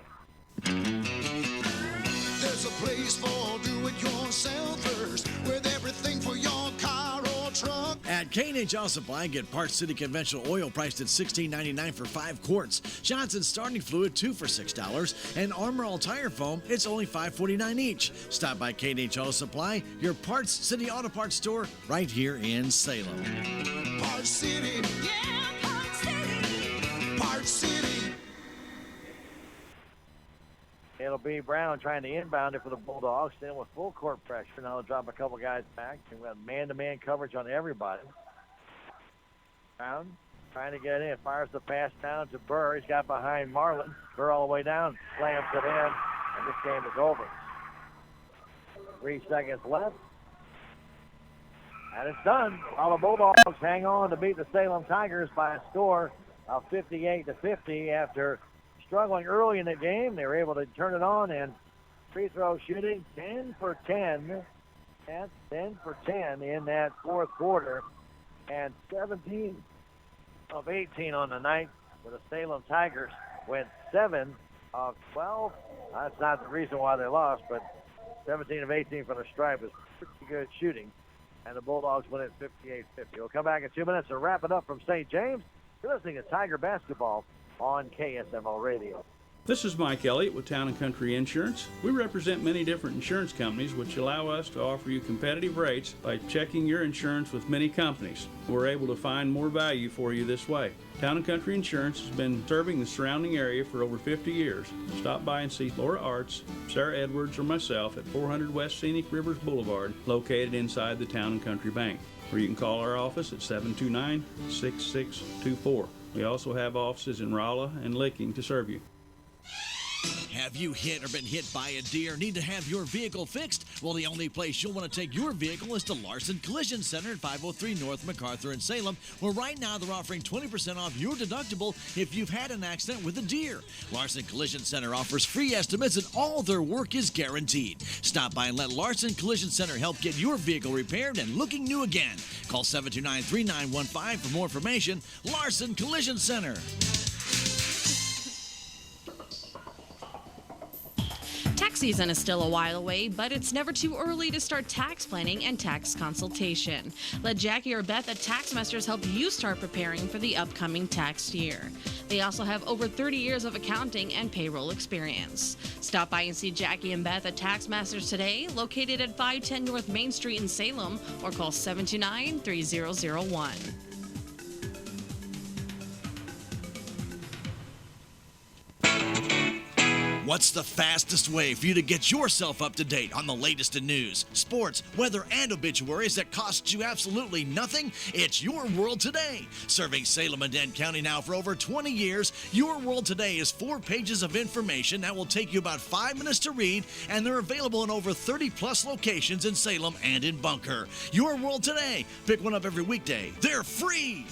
There's a place for do-it-yourselfers with everything for your car or truck.
At K&H Auto Supply, get Park City conventional oil priced at $16.99 for 5 quarts. Johnson starting fluid, 2 for $6. And Armor All tire foam, it's only $5.49 each. Stop by K&H Auto Supply, your Parts City Auto Parts store right here in Salem.
Park City. Yeah, Park City. Park City.
It'll be Brown trying to inbound it for the Bulldogs. Still with full court pressure. Now they'll drop a couple guys back. We've got man-to-man coverage on everybody. Brown trying to get in. Fires the pass down to Burr. He's got behind Marlin. Burr all the way down. Slams it in. And this game is over. 3 seconds left. And it's done. All the Bulldogs hang on to beat the Salem Tigers by a score of 58-50 after struggling early in the game. They were able to turn it on, and free throw shooting 10 for 10. That's 10 for 10 in that fourth quarter, and 17 of 18 on the night for the Salem Tigers. Went 7 of 12. That's not the reason why they lost, but 17 of 18 from the stripe is pretty good shooting, and the Bulldogs win at 58-50. We'll come back in 2 minutes and wrap it up from St. James. You're listening to Tiger Basketball on KSMO Radio.
This is Mike Elliott with Town & Country Insurance. We represent many different insurance companies which allow us to offer you competitive rates by checking your insurance with many companies. We're able to find more value for you this way. Town & Country Insurance has been serving the surrounding area for over 50 years. Stop by and see Laura Arts, Sarah Edwards, or myself at 400 West Scenic Rivers Boulevard, located inside the Town & Country Bank. Or you can call our office at 729-6624. We also have offices in Rolla and Licking to serve you.
Have you hit or been hit by a deer? Need to have your vehicle fixed? Well, the only place you'll want to take your vehicle is to Larson Collision Center at 503 North MacArthur in Salem, where right now they're offering 20% off your deductible if you've had an accident with a deer. Larson Collision Center offers free estimates and all their work is guaranteed. Stop by and let Larson Collision Center help get your vehicle repaired and looking new again. Call 729-3915 for more information. Larson Collision Center.
Tax season is still a while away, but it's never too early to start tax planning and tax consultation. Let Jackie or Beth at Tax Masters help you start preparing for the upcoming tax year. They also have over 30 years of accounting and payroll experience. Stop by and see Jackie and Beth at Tax Masters today, located at 510 North Main Street in Salem, or call 729-3001.
What's the fastest way for you to get yourself up to date on the latest in news, sports, weather, and obituaries that cost you absolutely nothing? It's Your World Today. Serving Salem and Dent County now for over 20 years, Your World Today is 4 pages of information that will take you about 5 minutes to read, and they're available in over 30-plus locations in Salem and in Bunker. Your World Today. Pick one up every weekday. They're free.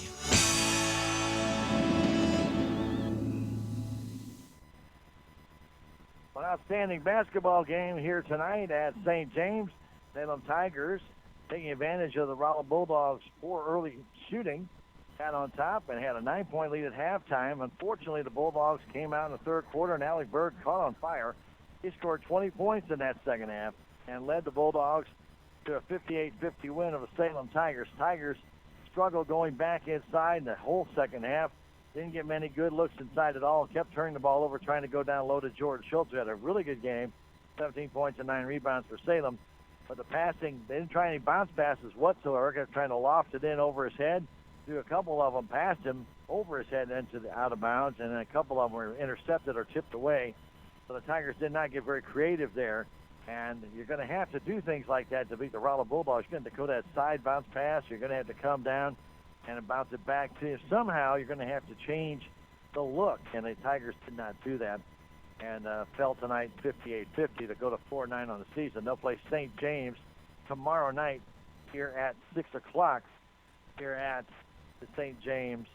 An outstanding basketball game here tonight at St. James. Salem Tigers taking advantage of the Rolla Bulldogs' poor early shooting. Got on top and had a 9-point lead at halftime. Unfortunately, the Bulldogs came out in the third quarter, and Alec Berg caught on fire. He scored 20 points in that second half and led the Bulldogs to a 58-50 win over the Salem Tigers. Tigers struggled going back inside in the whole second half. Didn't get many good looks inside at all. Kept turning the ball over, trying to go down low to Jordan Schultz, who had a really good game. 17 points and 9 rebounds for Salem. But the passing, they didn't try any bounce passes whatsoever. Kept trying to loft it in over his head. threw a couple of them past him over his head into the out of bounds, and then a couple of them were intercepted or tipped away. So the Tigers did not get very creative there. And you're going to have to do things like that to beat the Rolla Bulldogs. You're going to go that side bounce pass. You're going to have to come down and bounce it back to you. Somehow you're going to have to change the look, and the Tigers did not do that and fell tonight 58-50 to go to 4-9 on the season. They'll play St. James tomorrow night here at 6 o'clock here at the St. James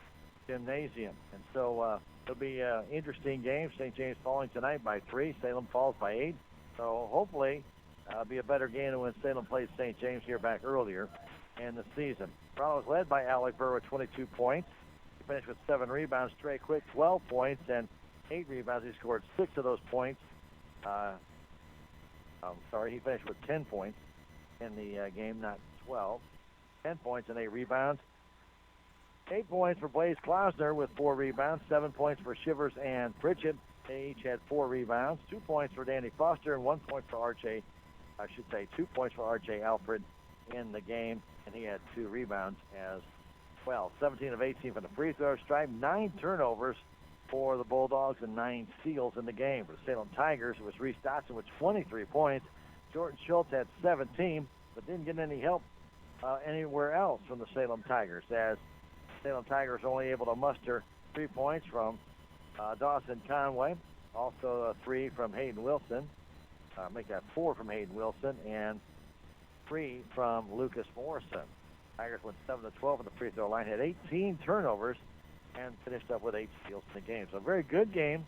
Gymnasium. And so it'll be an interesting game. St. James falling tonight by 3. Salem falls by 8. So hopefully be a better game than when Salem plays St. James here back earlier in the season. Rolla was led by Alec Burr with 22 points. He finished with 7 rebounds. Trey Quick, 12 points and 8 rebounds. He scored 6 of those points. He finished with 10 points in the game, not 12. 10 points and 8 rebounds. 8 points for Blaze Klausner with 4 rebounds. 7 points for Shivers and Pritchett. They each had 4 rebounds. 2 points for Danny Foster and 1 point for RJ. 2 points for RJ Alfred in the game, and he had 2 rebounds as well. 17 of 18 from the free throw stripe. 9 turnovers for the Bulldogs and 9 steals in the game. For the Salem Tigers, it was Reese Dotson with 23 points. Jordan Schultz had 17, but didn't get any help anywhere else from the Salem Tigers, as Salem Tigers only able to muster 3 points from Dawson Conway, also 3 from Hayden Wilson. Make that 4 from Hayden Wilson, and 3 from Lucas Morrison. Tigers went 7-12 on the free throw line, had 18 turnovers, and finished up with 8 steals in the game. So a very good game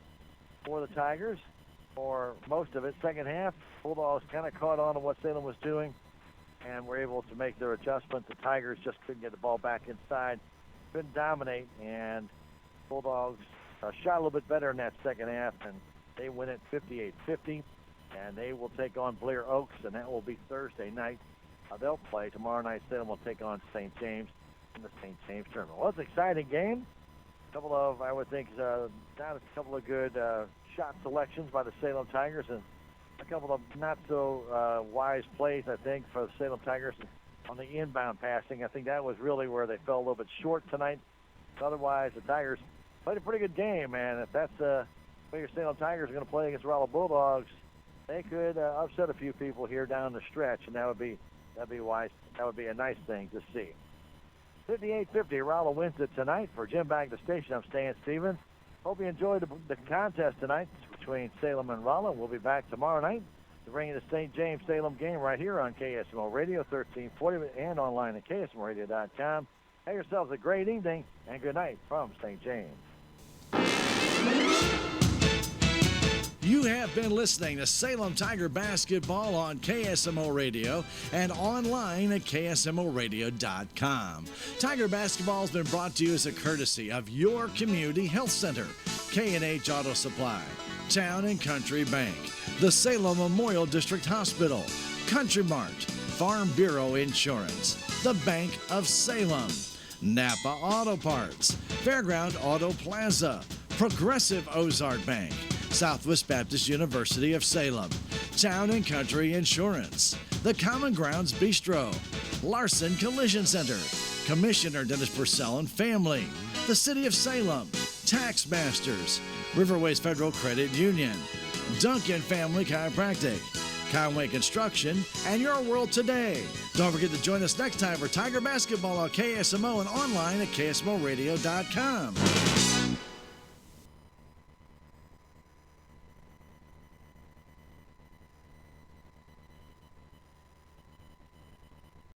for the Tigers for most of it. Second half, Bulldogs kind of caught on to what Salem was doing and were able to make their adjustments. The Tigers just couldn't get the ball back inside, couldn't dominate, and Bulldogs shot a little bit better in that second half, and they win it 58-50, and they will take on Blair Oaks, and that will be Thursday night. They'll play. Tomorrow night, Salem will take on St. James in the St. James tournament. Well, it's an exciting game. A couple of, I would think, a couple of good shot selections by the Salem Tigers, and a couple of not-so-wise plays, I think, for the Salem Tigers on the inbound passing. I think that was really where they fell a little bit short tonight. Otherwise, the Tigers played a pretty good game, and if that's the way your Salem Tigers are going to play against Rolla Bulldogs, they could upset a few people here down the stretch, and that'd be wise. That would be a nice thing to see. 58-50, Rolla wins it tonight. For Jim back at the station, I'm Stan Stevens. Hope you enjoyed the contest tonight between Salem and Rolla. We'll be back tomorrow night to bring you the St. James Salem game right here on KSMO Radio 1340 and online at KSMORadio.com. Have yourselves a great evening and good night from St. James.
You have been listening to Salem Tiger Basketball on KSMO Radio and online at KSMORadio.com. Tiger Basketball has been brought to you as a courtesy of your community health center, K&H Auto Supply, Town and Country Bank, the Salem Memorial District Hospital, Country Mart, Farm Bureau Insurance, the Bank of Salem, Napa Auto Parts, Fairground Auto Plaza, Progressive Ozark Bank, Southwest Baptist University of Salem, Town and Country Insurance, the Common Grounds Bistro, Larson Collision Center, Commissioner Dennis Purcell and Family, the City of Salem, Tax Masters, Riverways Federal Credit Union, Duncan Family Chiropractic, Conway Construction, and Your World Today. Don't forget to join us next time for Tiger Basketball on KSMO and online at KSMORadio.com.